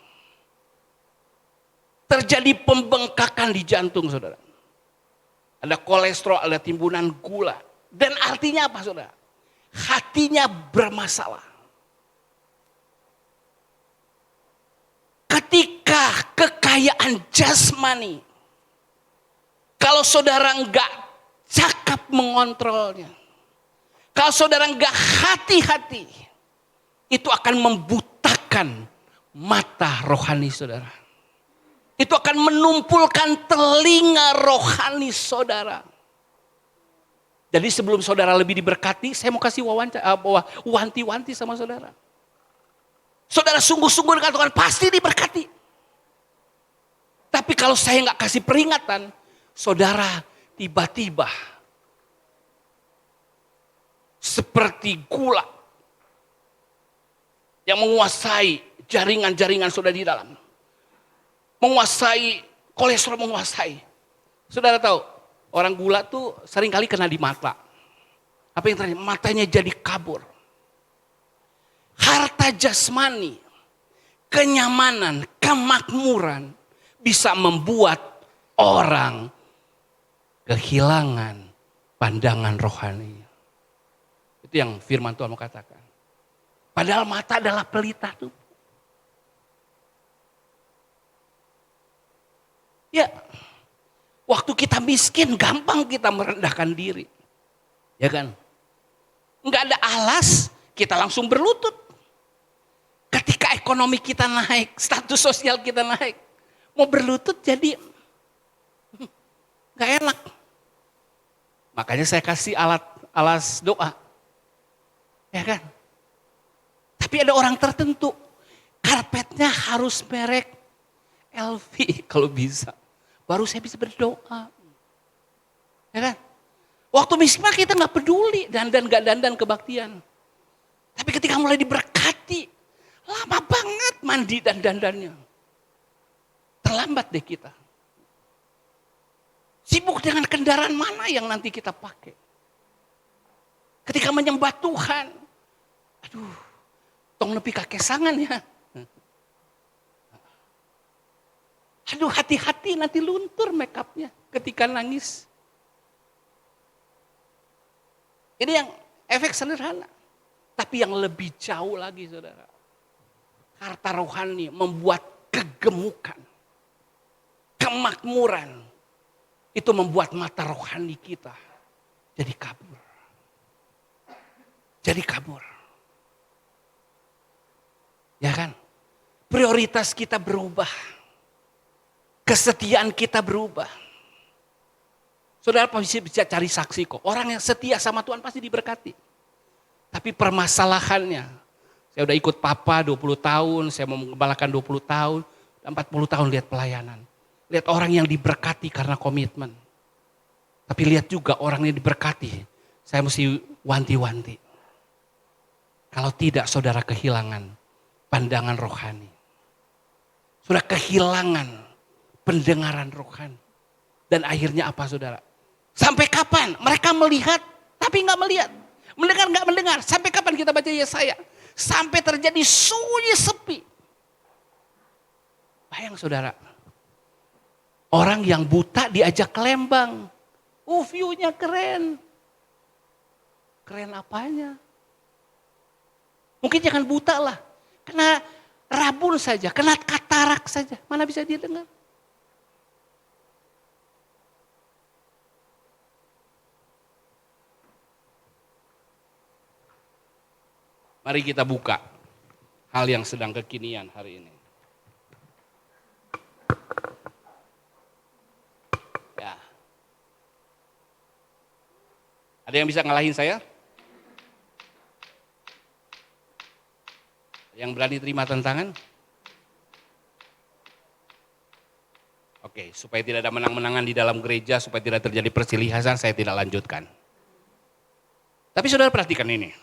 Terjadi pembengkakan di jantung saudara. Ada kolesterol, ada timbunan gula. Dan artinya apa saudara? Hatinya bermasalah. Ketika kekayaan jasmani. Kalau saudara enggak cakap mengontrolnya. Kalau saudara enggak hati-hati. Itu akan membutakan mata rohani saudara. Itu akan menumpulkan telinga rohani saudara. Jadi sebelum saudara lebih diberkati, saya mau kasih wanti-wanti sama saudara. Saudara sungguh-sungguh dengan Tuhan pasti diberkati. Tapi kalau saya nggak kasih peringatan, saudara tiba-tiba seperti gula yang menguasai jaringan-jaringan saudara di dalam. Menguasai, kolesterol menguasai. Saudara tahu, orang gula tuh seringkali kena di mata. Apa yang terjadi? Matanya jadi kabur. Harta jasmani, kenyamanan, kemakmuran bisa membuat orang kehilangan pandangan rohani. Itu yang firman Tuhan mau katakan. Padahal mata adalah pelita tuh. Ya, waktu kita miskin gampang kita merendahkan diri. Ya kan? Enggak ada alas, kita langsung berlutut. Ketika ekonomi kita naik, status sosial kita naik, mau berlutut jadi nggak enak. Makanya saya kasih alas doa, ya kan? Tapi ada orang tertentu, karpetnya harus merek LV kalau bisa, baru saya bisa berdoa, ya kan? Waktu miskin kita nggak peduli dandan kebaktian, tapi ketika mulai diberkati, lama banget mandi dan dandannya. Terlambat deh kita. Sibuk dengan kendaraan mana yang nanti kita pakai. Ketika menyembah Tuhan. Aduh, tong nepi kakesangan ya. Aduh, hati-hati nanti luntur make upnya ketika nangis. Ini yang efek sederhana. Tapi yang lebih jauh lagi saudara. Harta rohani membuat kegemukan, kemakmuran. Itu membuat mata rohani kita jadi kabur. Jadi kabur. Ya kan? Prioritas kita berubah. Kesetiaan kita berubah. Saudara pasti bisa cari saksi kok. Orang yang setia sama Tuhan pasti diberkati. Tapi permasalahannya, saya udah ikut Papa 20 tahun, saya mau menggembalakan 20 tahun, 40 tahun lihat pelayanan. Lihat orang yang diberkati karena komitmen. Tapi lihat juga orang yang diberkati, saya mesti wanti-wanti. Kalau tidak saudara kehilangan pandangan rohani. Sudah kehilangan pendengaran rohani. Dan akhirnya apa saudara? Sampai kapan? Mereka melihat tapi nggak melihat. Mendengar nggak mendengar. Sampai kapan kita baca Yesaya? Sampai terjadi sunyi sepi. Bayang saudara. Orang yang buta diajak ke Lembang. View-nya keren. Keren apanya? Mungkin jangan buta lah. Kena rabun saja, kena katarak saja. Mana bisa dia dengar? Mari kita buka hal yang sedang kekinian hari ini. Ya. Ada yang bisa ngalahin saya? Yang berani terima tantangan? Oke, supaya tidak ada menang-menangan di dalam gereja, supaya tidak terjadi persilihasan, saya tidak lanjutkan. Tapi saudara perhatikan ini.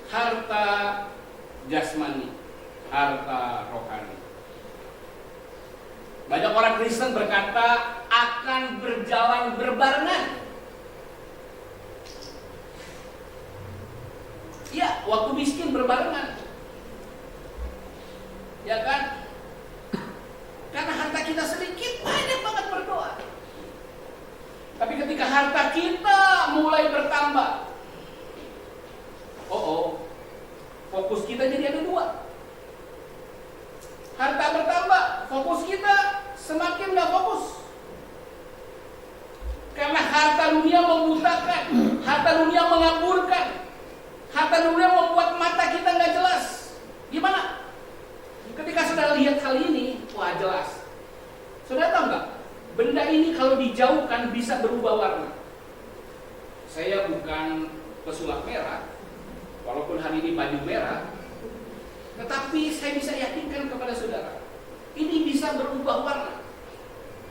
Harta jasmani, harta rohani. Banyak orang Kristen berkata akan berjalan berbarengan. Ya, waktu miskin berbarengan. Ya kan? Karena harta kita sedikit, banyak banget berdoa. Tapi ketika harta kita mulai bertambah, fokus kita jadi ada dua. Harta bertambah, fokus kita semakin gak fokus. Karena harta dunia membutakan, harta dunia mengaburkan, harta dunia membuat mata kita gak jelas. Gimana? Ketika saudara lihat hal ini, wah jelas. Saudara tahu gak? Benda ini kalau dijauhkan bisa berubah warna. Saya bukan pesulap merah, walaupun hari ini baju merah, tetapi saya bisa yakinkan kepada saudara, ini bisa berubah warna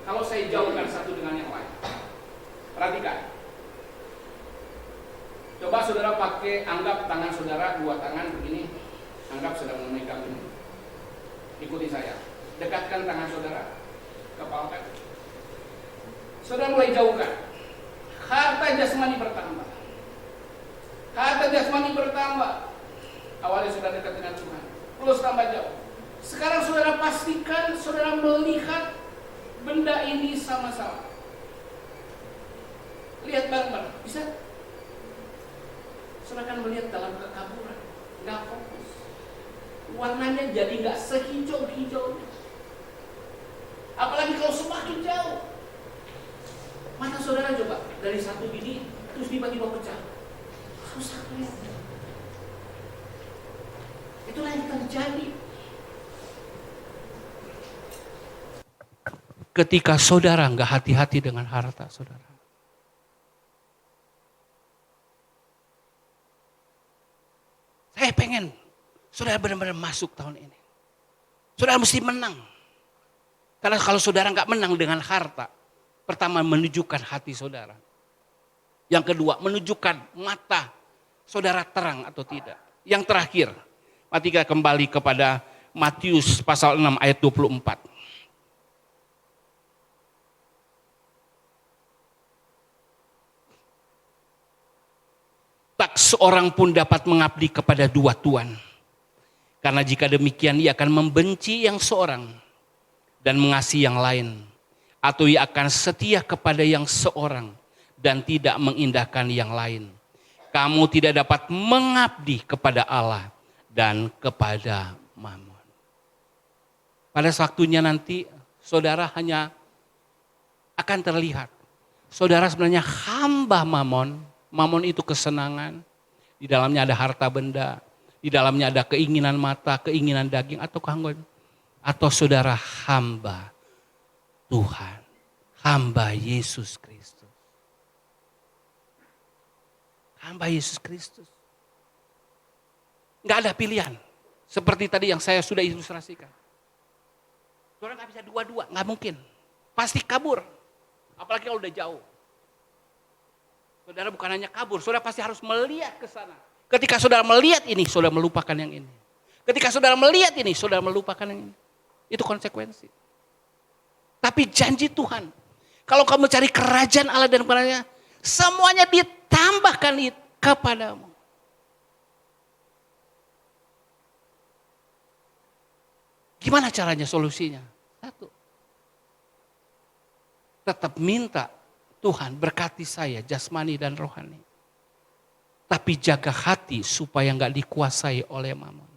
kalau saya jauhkan satu dengan yang lain. Perhatikan. Coba saudara pakai, anggap tangan saudara, dua tangan begini, anggap sedang memegang ini. Ikuti saya. Dekatkan tangan saudara. Kepalkan. Saudara mulai jauhkan. Harta jasmani bertambah. Harta jasmani bertambah. Awalnya sudah dekat dengan Tuhan. Terus tambah jauh. Sekarang saudara pastikan saudara melihat benda ini sama-sama. Lihat bareng-bareng. Bisa? Saudara akan melihat dalam kekaburan. Nggak fokus. Warnanya jadi nggak sehijau-hijaunya. Apalagi kalau semakin jauh. Mata saudara coba dari satu biji terus tiba-tiba pecah. Susah kelihatan. Itulah yang terjadi. Ketika saudara nggak hati-hati dengan harta saudara. Saya pengen saudara benar-benar masuk tahun ini. Saudara mesti menang. Karena kalau saudara nggak menang dengan harta, pertama menunjukkan hati saudara. Yang kedua menunjukkan mata saudara terang atau tidak. Yang terakhir, mari kita kembali kepada Matius pasal 6 ayat 24. Tak seorang pun dapat mengabdi kepada dua tuan. Karena jika demikian ia akan membenci yang seorang dan mengasihi yang lain. Atau ia akan setia kepada yang seorang dan tidak mengindahkan yang lain. Kamu tidak dapat mengabdi kepada Allah dan kepada Mammon. Pada waktunya nanti saudara hanya akan terlihat. Saudara sebenarnya hamba Mammon. Mammon itu kesenangan. Di dalamnya ada harta benda. Di dalamnya ada keinginan mata, keinginan daging atau keanggotaan. Atau saudara hamba Tuhan. Hamba Yesus Kristus. Hamba Yesus Kristus. Enggak ada pilihan. Seperti tadi yang saya sudah ilustrasikan. Saudara nggak bisa dua-dua, nggak mungkin. Pasti kabur. Apalagi kalau udah jauh. Saudara bukan hanya kabur, saudara pasti harus melihat ke sana. Ketika saudara melihat ini, saudara melupakan yang ini. Ketika saudara melihat ini, saudara melupakan yang ini. Itu konsekuensi. Tapi janji Tuhan, kalau kamu cari kerajaan Allah dan kebenarannya, semuanya ditambahkan kepadamu. Gimana caranya solusinya? Satu. Tetap minta Tuhan berkati saya jasmani dan rohani. Tapi jaga hati supaya nggak dikuasai oleh Mammon.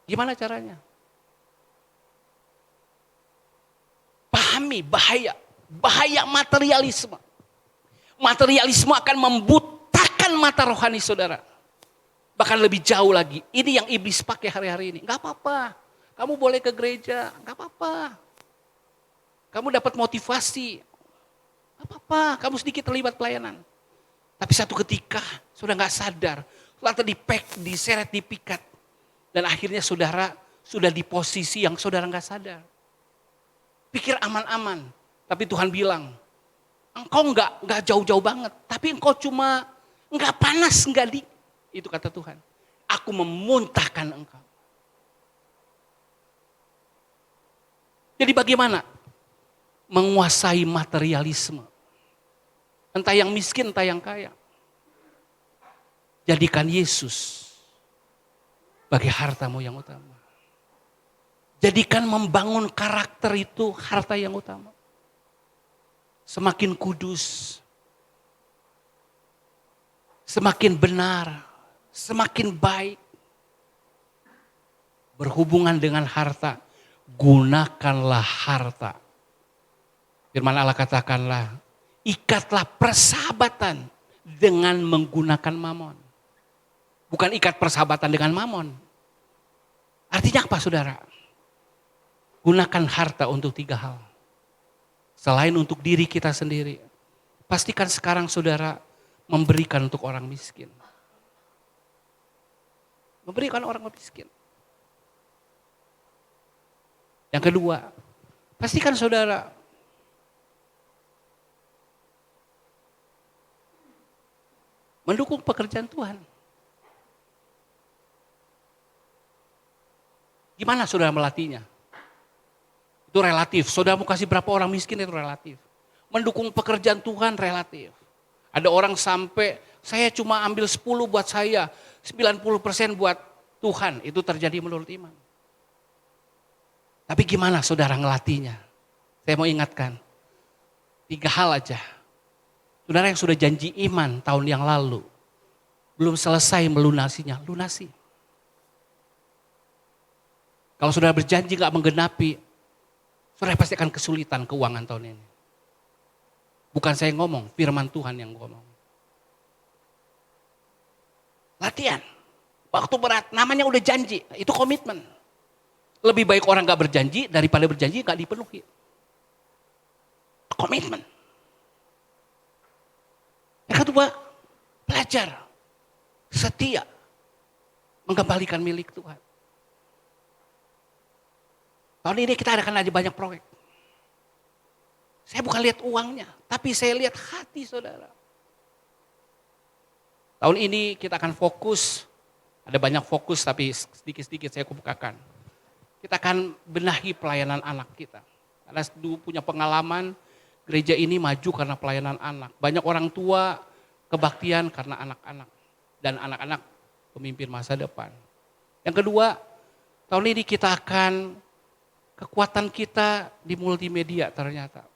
Gimana caranya? Pahami bahaya materialisme. Materialisme akan membutakan mata rohani saudara. Bahkan lebih jauh lagi, ini yang iblis pakai hari-hari ini. Gak apa-apa, kamu boleh ke gereja, gak apa-apa. Kamu dapat motivasi, gak apa-apa, kamu sedikit terlibat pelayanan. Tapi satu ketika, sudah gak sadar, lalu diseret, dipikat. Dan akhirnya saudara sudah di posisi yang saudara gak sadar. Pikir aman-aman, tapi Tuhan bilang, engkau gak jauh-jauh banget, tapi engkau cuma gak panas, itu kata Tuhan. Aku memuntahkan engkau. Jadi bagaimana? Menguasai materialisme. Entah yang miskin, entah yang kaya. Jadikan Yesus bagi hartamu yang utama. Jadikan membangun karakter itu harta yang utama. Semakin kudus, semakin benar, semakin baik. Berhubungan dengan harta, gunakanlah harta. Firman Allah katakanlah, ikatlah persahabatan dengan menggunakan Mammon. Bukan ikat persahabatan dengan Mammon. Artinya apa saudara? Gunakan harta untuk 3 hal. Selain untuk diri kita sendiri. Pastikan sekarang saudara memberikan untuk orang miskin. Memberikan orang miskin. Yang kedua, pastikan saudara mendukung pekerjaan Tuhan. Gimana saudara melatihnya? Itu relatif. Saudara mau kasih berapa orang miskin itu relatif. Mendukung pekerjaan Tuhan relatif. Ada orang sampai saya cuma ambil 10 buat saya, 90% buat Tuhan. Itu terjadi menurut iman. Tapi gimana saudara ngelatihnya? Saya mau ingatkan. 3 hal aja. Saudara yang sudah janji iman tahun yang lalu. Belum selesai melunasinya, lunasi. Kalau saudara berjanji gak menggenapi, saudara pasti akan kesulitan keuangan tahun ini. Bukan saya ngomong, firman Tuhan yang ngomong. Latihan. Waktu berat, namanya udah janji, itu komitmen. Lebih baik orang gak berjanji daripada berjanji gak dipenuhi. Komitmen. Yang kedua, belajar. Setia. Mengembalikan milik Tuhan. Tahun ini kita akan ada banyak proyek. Saya bukan lihat uangnya, tapi saya lihat hati saudara. Tahun ini kita akan fokus, ada banyak fokus tapi sedikit-sedikit saya kebukakan. Kita akan benahi pelayanan anak kita. Karena dulu punya pengalaman, gereja ini maju karena pelayanan anak. Banyak orang tua kebaktian karena anak-anak. Dan anak-anak pemimpin masa depan. Yang kedua, tahun ini kita akan, kekuatan kita di multimedia ternyata.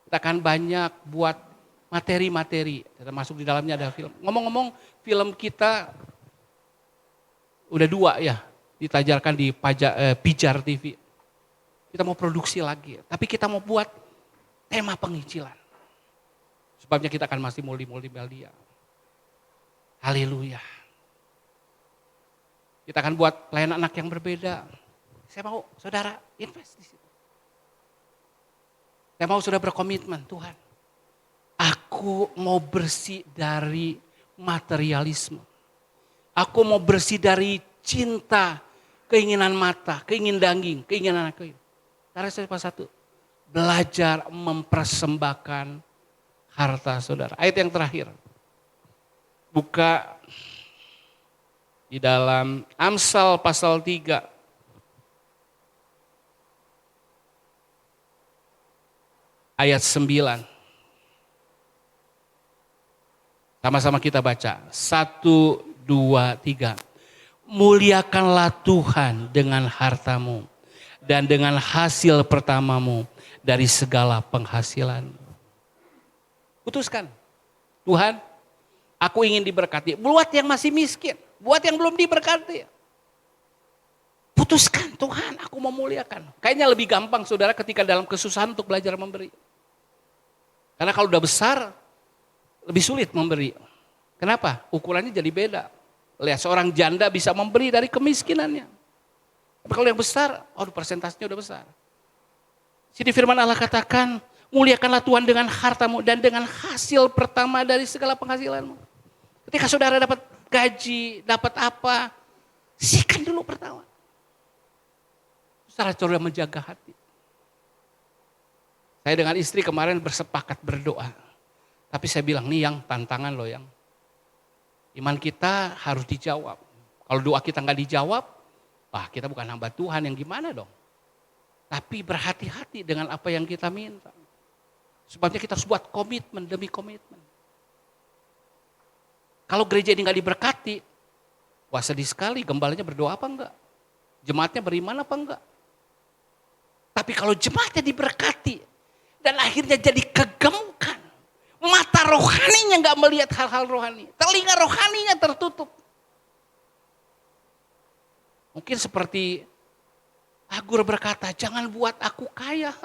Kita akan banyak buat materi-materi, termasuk di dalamnya ada film. Ngomong-ngomong, film kita udah 2 ya, ditajarkan di Pijar TV. Kita mau produksi lagi, tapi kita mau buat tema penginjilan. Sebabnya kita akan masih multimedia. Haleluya. Kita akan buat pelayanan anak yang berbeda. Saya mau saudara invest di situ. Saya mau saudara berkomitmen, Tuhan. Aku mau bersih dari materialisme. Aku mau bersih dari cinta, keinginan mata, keinginan daging, keinginan anak. Cara saya satu, belajar mempersembahkan harta saudara. Ayat yang terakhir. Buka di dalam Amsal pasal 3. Ayat 9. Sama-sama kita baca. 1, 2, 3. Muliakanlah Tuhan dengan hartamu dan dengan hasil pertamamu dari segala penghasilan. Putuskan. Tuhan, aku ingin diberkati. Buat yang masih miskin. Buat yang belum diberkati. Putuskan, Tuhan aku mau muliakan. Kayaknya lebih gampang saudara ketika dalam kesusahan untuk belajar memberi. Karena kalau udah besar, lebih sulit memberi. Kenapa? Ukurannya jadi beda. Lihat seorang janda bisa memberi dari kemiskinannya. Tapi kalau yang besar, persentasenya udah besar. Sini firman Allah katakan, muliakanlah Tuhan dengan hartamu dan dengan hasil pertama dari segala penghasilanmu. Ketika saudara dapat gaji, dapat apa, sisihkan dulu pertama. Saudara menjaga hati. Saya dengan istri kemarin bersepakat berdoa. Tapi saya bilang, nih yang tantangan loh yang. Iman kita harus dijawab. Kalau doa kita nggak dijawab, kita bukan hamba Tuhan yang gimana dong. Tapi berhati-hati dengan apa yang kita minta. Sebabnya kita harus buat komitmen demi komitmen. Kalau gereja ini nggak diberkati, sedih sekali. Gembalanya berdoa apa enggak? Jemaatnya beriman apa enggak? Tapi kalau jemaatnya diberkati dan akhirnya jadi kegemkan, mata rohaninya nggak melihat hal-hal rohani, telinga rohaninya tertutup. Mungkin seperti Agur berkata, jangan buat aku kaya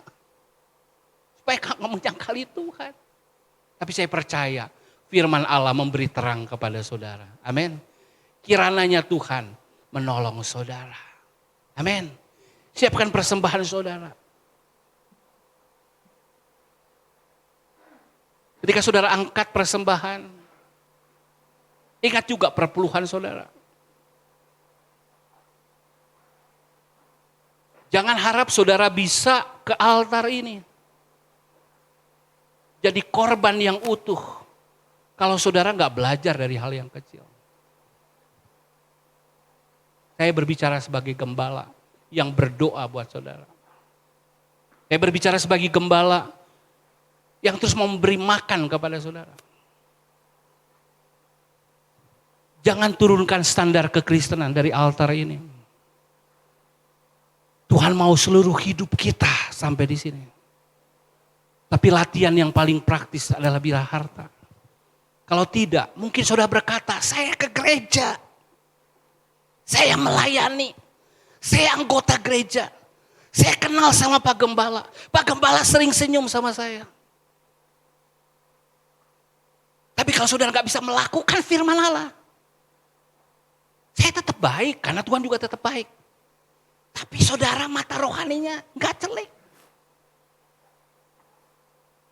supaya kamu menyangkali Tuhan. Tapi saya percaya firman Allah memberi terang kepada saudara. Amin. Kirananya Tuhan menolong saudara. Amin. Siapkan persembahan saudara. Ketika saudara angkat persembahan, ingat juga perpuluhan saudara. Jangan harap saudara bisa ke altar ini. Jadi korban yang utuh. Kalau saudara nggak belajar dari hal yang kecil. Saya berbicara sebagai gembala yang berdoa buat saudara. Saya berbicara sebagai gembala yang terus memberi makan kepada saudara. Jangan turunkan standar kekristenan dari altar ini. Tuhan mau seluruh hidup kita sampai di sini. Tapi latihan yang paling praktis adalah bila harta. Kalau tidak, mungkin saudara berkata, saya ke gereja. Saya melayani. Saya anggota gereja. Saya kenal sama Pak Gembala. Pak Gembala sering senyum sama saya. Tapi kalau saudara gak bisa melakukan firman Allah. Saya tetap baik, karena Tuhan juga tetap baik. Tapi saudara mata rohaninya gak celik.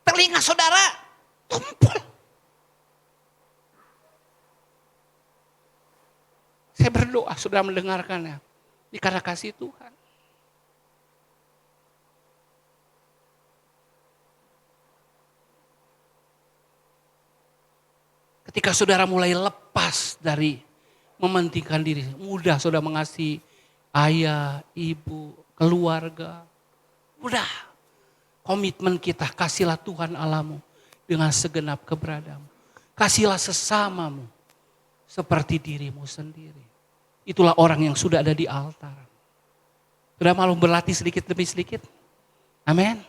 Telinga saudara tumpul. Saya berdoa saudara mendengarkannya. Ini karena kasih Tuhan. Ketika saudara mulai lepas dari mementingkan diri, mudah saudara mengasihi ayah, ibu, keluarga. Mudah. Komitmen kita, kasihlah Tuhan Allahmu dengan segenap keberadaanmu. Kasihlah sesamamu seperti dirimu sendiri. Itulah orang yang sudah ada di altar. Sudah malu berlatih sedikit demi sedikit? Amin.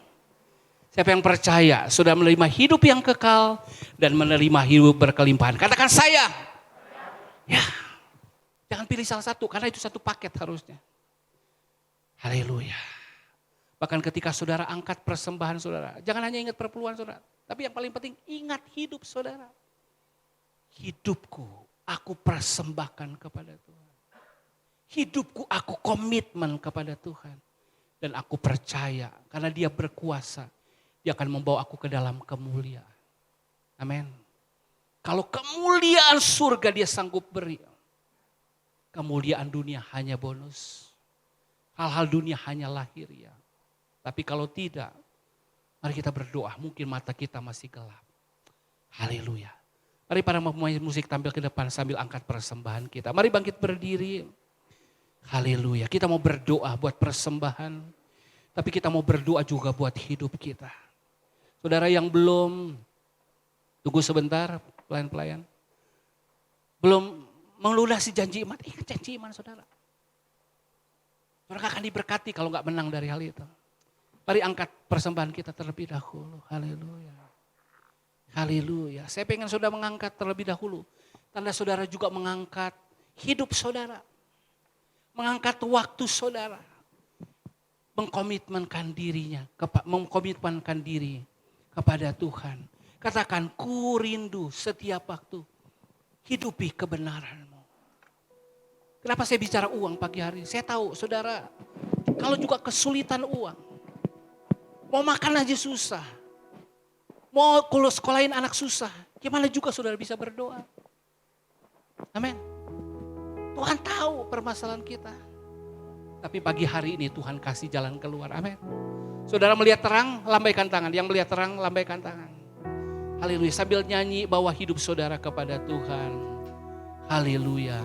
Siapa yang percaya sudah menerima hidup yang kekal dan menerima hidup berkelimpahan? Katakan saya. Ya. Jangan pilih salah satu karena itu satu paket harusnya. Haleluya. Bahkan ketika saudara angkat persembahan saudara, jangan hanya ingat perpuluhan saudara, tapi yang paling penting ingat hidup saudara. Hidupku aku persembahkan kepada Tuhan. Hidupku aku komitmen kepada Tuhan. Dan aku percaya karena Dia berkuasa, Dia akan membawa aku ke dalam kemuliaan. Amin. Kalau kemuliaan surga Dia sanggup beri, kemuliaan dunia hanya bonus. Hal-hal dunia hanya lahiriah. Tapi kalau tidak, mari kita berdoa. Mungkin mata kita masih gelap. Haleluya. Mari para pemain musik tampil ke depan sambil angkat persembahan kita. Mari bangkit berdiri. Haleluya. Kita mau berdoa buat persembahan. Tapi kita mau berdoa juga buat hidup kita. Saudara yang belum, tunggu sebentar pelayan-pelayan. Belum melunasi janji iman. Ingat janji iman saudara. Saudara akan diberkati kalau gak menang dari hal itu. Mari angkat persembahan kita terlebih dahulu. Haleluya. Haleluya. Saya pengen saudara mengangkat terlebih dahulu. Tanda saudara juga mengangkat hidup saudara. Mengangkat waktu saudara. Mengkomitmenkan dirinya. Mengkomitmenkan diri kepada Tuhan. Katakan, ku rindu setiap waktu. Hidupi kebenaranmu. Kenapa saya bicara uang pagi hari? Saya tahu saudara, kalau juga kesulitan uang. Mau makan aja susah. Mau sekolahin anak susah. Gimana juga saudara bisa berdoa. Amin. Tuhan tahu permasalahan kita. Tapi pagi hari ini Tuhan kasih jalan keluar. Amin. Saudara melihat terang, lambaikan tangan. Yang melihat terang, lambaikan tangan. Haleluya. Sambil nyanyi bawa hidup saudara kepada Tuhan. Haleluya.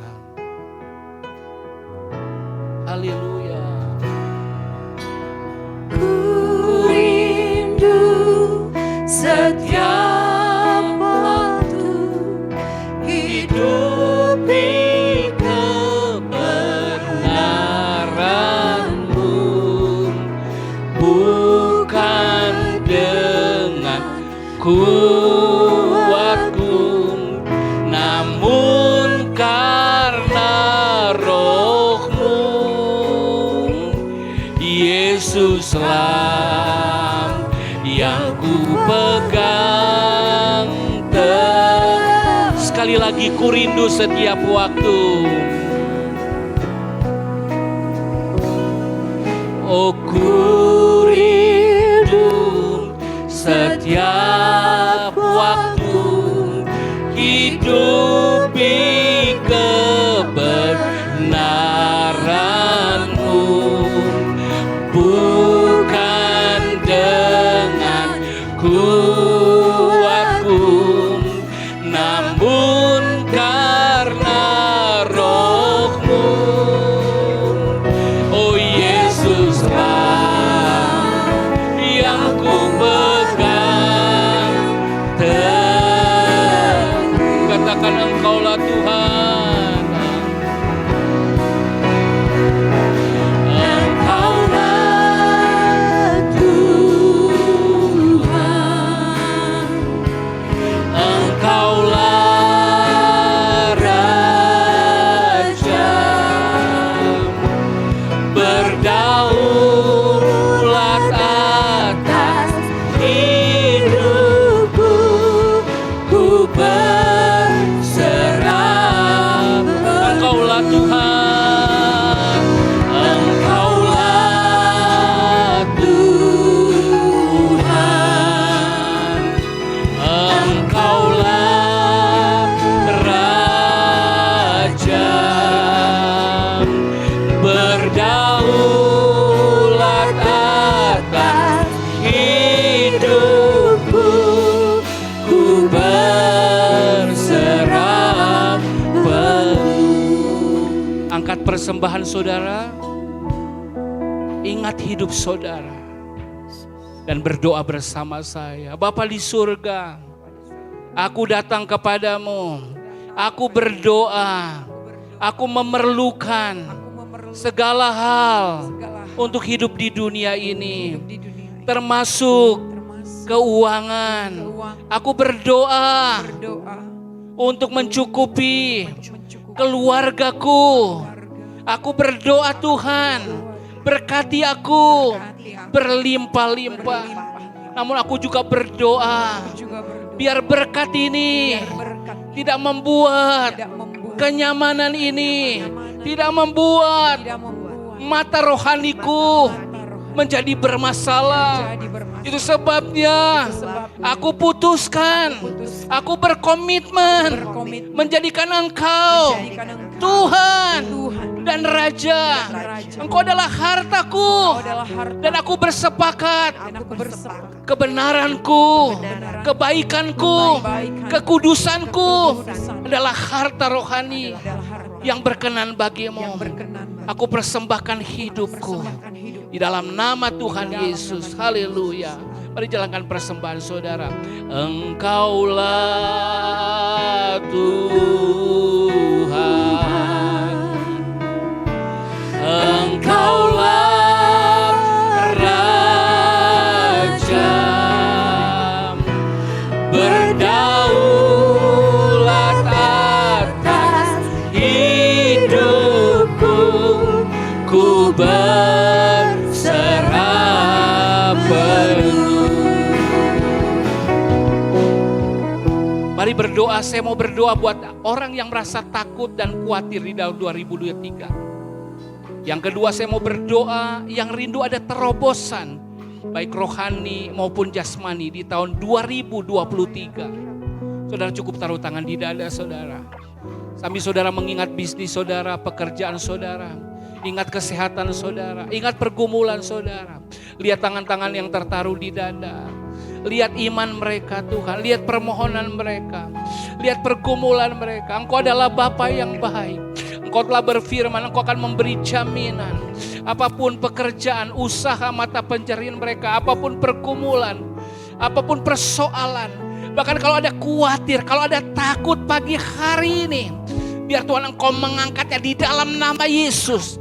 Haleluya. Setiap waktu hidupi kebenaran-Mu, bukan dengan kuatku, namun karena Roh-Mu. Yesuslah yang ku pegang sekali lagi, ku rindu setiap waktu. Oh, ku rindu setiap waktu hidupi kebenaran-Mu, bukan dengan kuatku, namun karena Roh-Mu. Oh Yesuslah Tuhan, Engkaulah Tuhan. Engkaulah Tuhan, Engkaulah Raja, berdaulat atas hidupku, ku berserah. Engkaulah Tuhan, Engkaulah Tuhan, Engkaulah Raja, berdaulat atas hidupku, ku berserah penuh. Angkat persembahan saudara, ingat hidup saudara, dan berdoa bersama saya. Bapa di surga, aku datang kepadamu, aku berdoa, aku memerlukan segala hal untuk hidup di dunia ini, termasuk keuangan. Aku berdoa untuk mencukupi keluargaku. Aku berdoa Tuhan, berkati aku berlimpah-limpah. Namun aku juga berdoa, biar berkat ini tidak membuat kenyamanan ini, tidak membuat mata rohaniku menjadi bermasalah. Itu sebabnya aku putuskan, aku berkomitmen menjadikan Engkau Tuhan dan Raja. Engkau adalah hartaku, dan aku bersepakat kebenaranku, kebaikanku, kekudusanku adalah harta rohani yang berkenan bagimu. Aku persembahkan hidupku di dalam nama Tuhan Yesus. Haleluya. Mari jalankan persembahan saudara. Engkaulah Tuhan, Engkaulah Raja, berdaulat atas hidupku, ku berserah penuh. Mari berdoa, saya mau berdoa buat orang yang merasa takut dan khawatir di tahun 2023. Yang kedua, saya mau berdoa yang rindu ada terobosan, baik rohani maupun jasmani di tahun 2023. Saudara cukup taruh tangan di dada saudara. Sambil saudara mengingat bisnis saudara, pekerjaan saudara, ingat kesehatan saudara, ingat pergumulan saudara. Lihat tangan-tangan yang tertaruh di dada. Lihat iman mereka Tuhan, lihat permohonan mereka, lihat pergumulan mereka. Engkau adalah Bapa yang baik. Engkau telah berfirman, Engkau akan memberi jaminan. Apapun pekerjaan, usaha, mata pencarian mereka, apapun pergumulan, apapun persoalan. Bahkan kalau ada khawatir, kalau ada takut pagi hari ini, biar Tuhan Engkau mengangkatnya di dalam nama Yesus.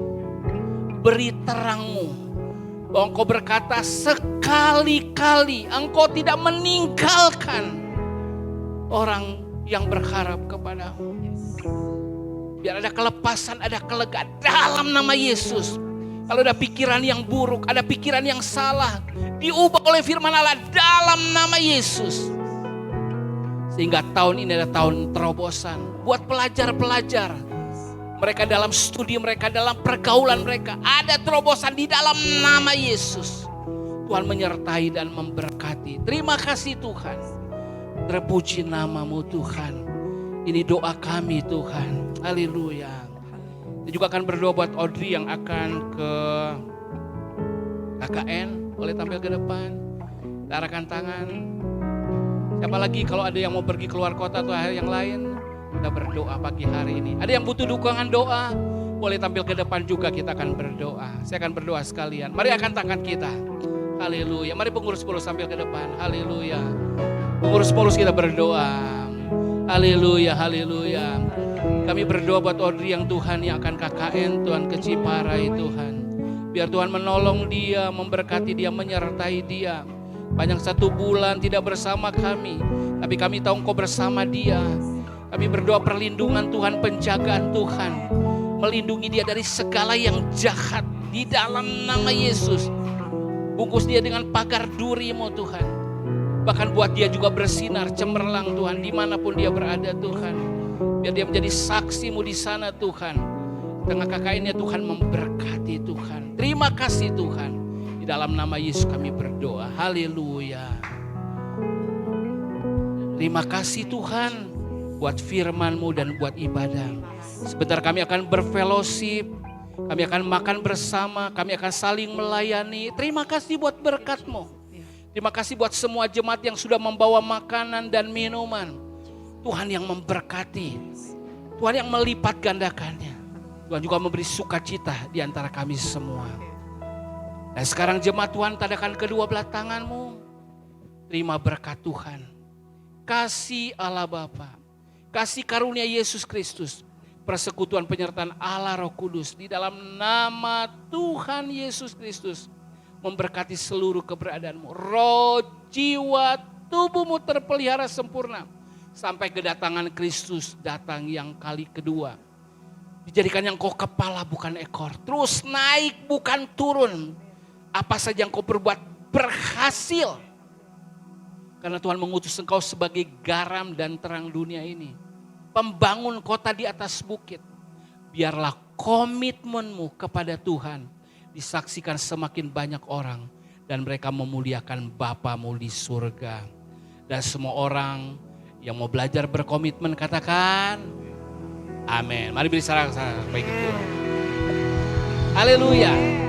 Beri terang-Mu. Bahwa Engkau berkata sekali-kali Engkau tidak meninggalkan orang yang berharap kepadamu. Biar ada kelepasan, ada kelegaan dalam nama Yesus. Kalau ada pikiran yang buruk, ada pikiran yang salah, diubah oleh firman Allah dalam nama Yesus. Sehingga tahun ini adalah tahun terobosan buat pelajar-pelajar. Mereka dalam studi mereka, dalam pergaulan mereka, ada terobosan di dalam nama Yesus. Tuhan menyertai dan memberkati. Terima kasih Tuhan. Terpuji nama-Mu Tuhan. Ini doa kami Tuhan. Haleluya. Kita juga akan berdoa buat Audrey yang akan ke KKN. Boleh tampil ke depan. Kita arahkan tangan. Siapa lagi kalau ada yang mau pergi keluar kota atau hal yang lain, kita berdoa pagi hari ini. Ada yang butuh dukungan doa, boleh tampil ke depan juga, kita akan berdoa. Saya akan berdoa sekalian. Mari angkat tangan kita. Haleluya. Mari pengurus-pengurus tampil ke depan. Haleluya. Pengurus-pengurus kita berdoa. Haleluya, haleluya. Kami berdoa buat Audrey yang Tuhan yang akan KKN, Tuhan ke Ciparai Tuhan. Biar Tuhan menolong dia, memberkati dia, menyertai dia. Banyak 1 bulan tidak bersama kami, tapi kami tahu Engkau bersama dia. Kami berdoa perlindungan Tuhan, penjagaan Tuhan. Melindungi dia dari segala yang jahat di dalam nama Yesus. Bungkus dia dengan pagar duri-Mu Tuhan. Bahkan buat dia juga bersinar cemerlang Tuhan dimanapun dia berada Tuhan. Biar dia menjadi saksi-Mu di sana Tuhan. Tengah KKN-nya Tuhan memberkati Tuhan. Terima kasih Tuhan. Di dalam nama Yesus kami berdoa. Haleluya. Terima kasih Tuhan buat firman-Mu dan buat ibadah. Sebentar kami akan berfellowship. Kami akan makan bersama. Kami akan saling melayani. Terima kasih buat berkat-Mu. Terima kasih buat semua jemaat yang sudah membawa makanan dan minuman. Tuhan yang memberkati. Tuhan yang melipat gandakannya. Tuhan juga memberi sukacita di antara kami semua. Dan sekarang jemaat Tuhan tadakan kedua belah tangan-Mu. Terima berkat Tuhan. Kasih Allah Bapa, kasih karunia Yesus Kristus, persekutuan penyertaan Allah Roh Kudus di dalam nama Tuhan Yesus Kristus memberkati seluruh keberadaanmu. Roh, jiwa, tubuhmu terpelihara sempurna sampai kedatangan Kristus datang yang kali kedua. Dijadikan yang kau kepala bukan ekor, terus naik bukan turun. Apa saja yang kau perbuat berhasil. Karena Tuhan mengutus engkau sebagai garam dan terang dunia ini. Pembangun kota di atas bukit. Biarlah komitmenmu kepada Tuhan disaksikan semakin banyak orang. Dan mereka memuliakan Bapamu di surga. Dan semua orang yang mau belajar berkomitmen katakan amin. Mari beri salam baik itu. Haleluya.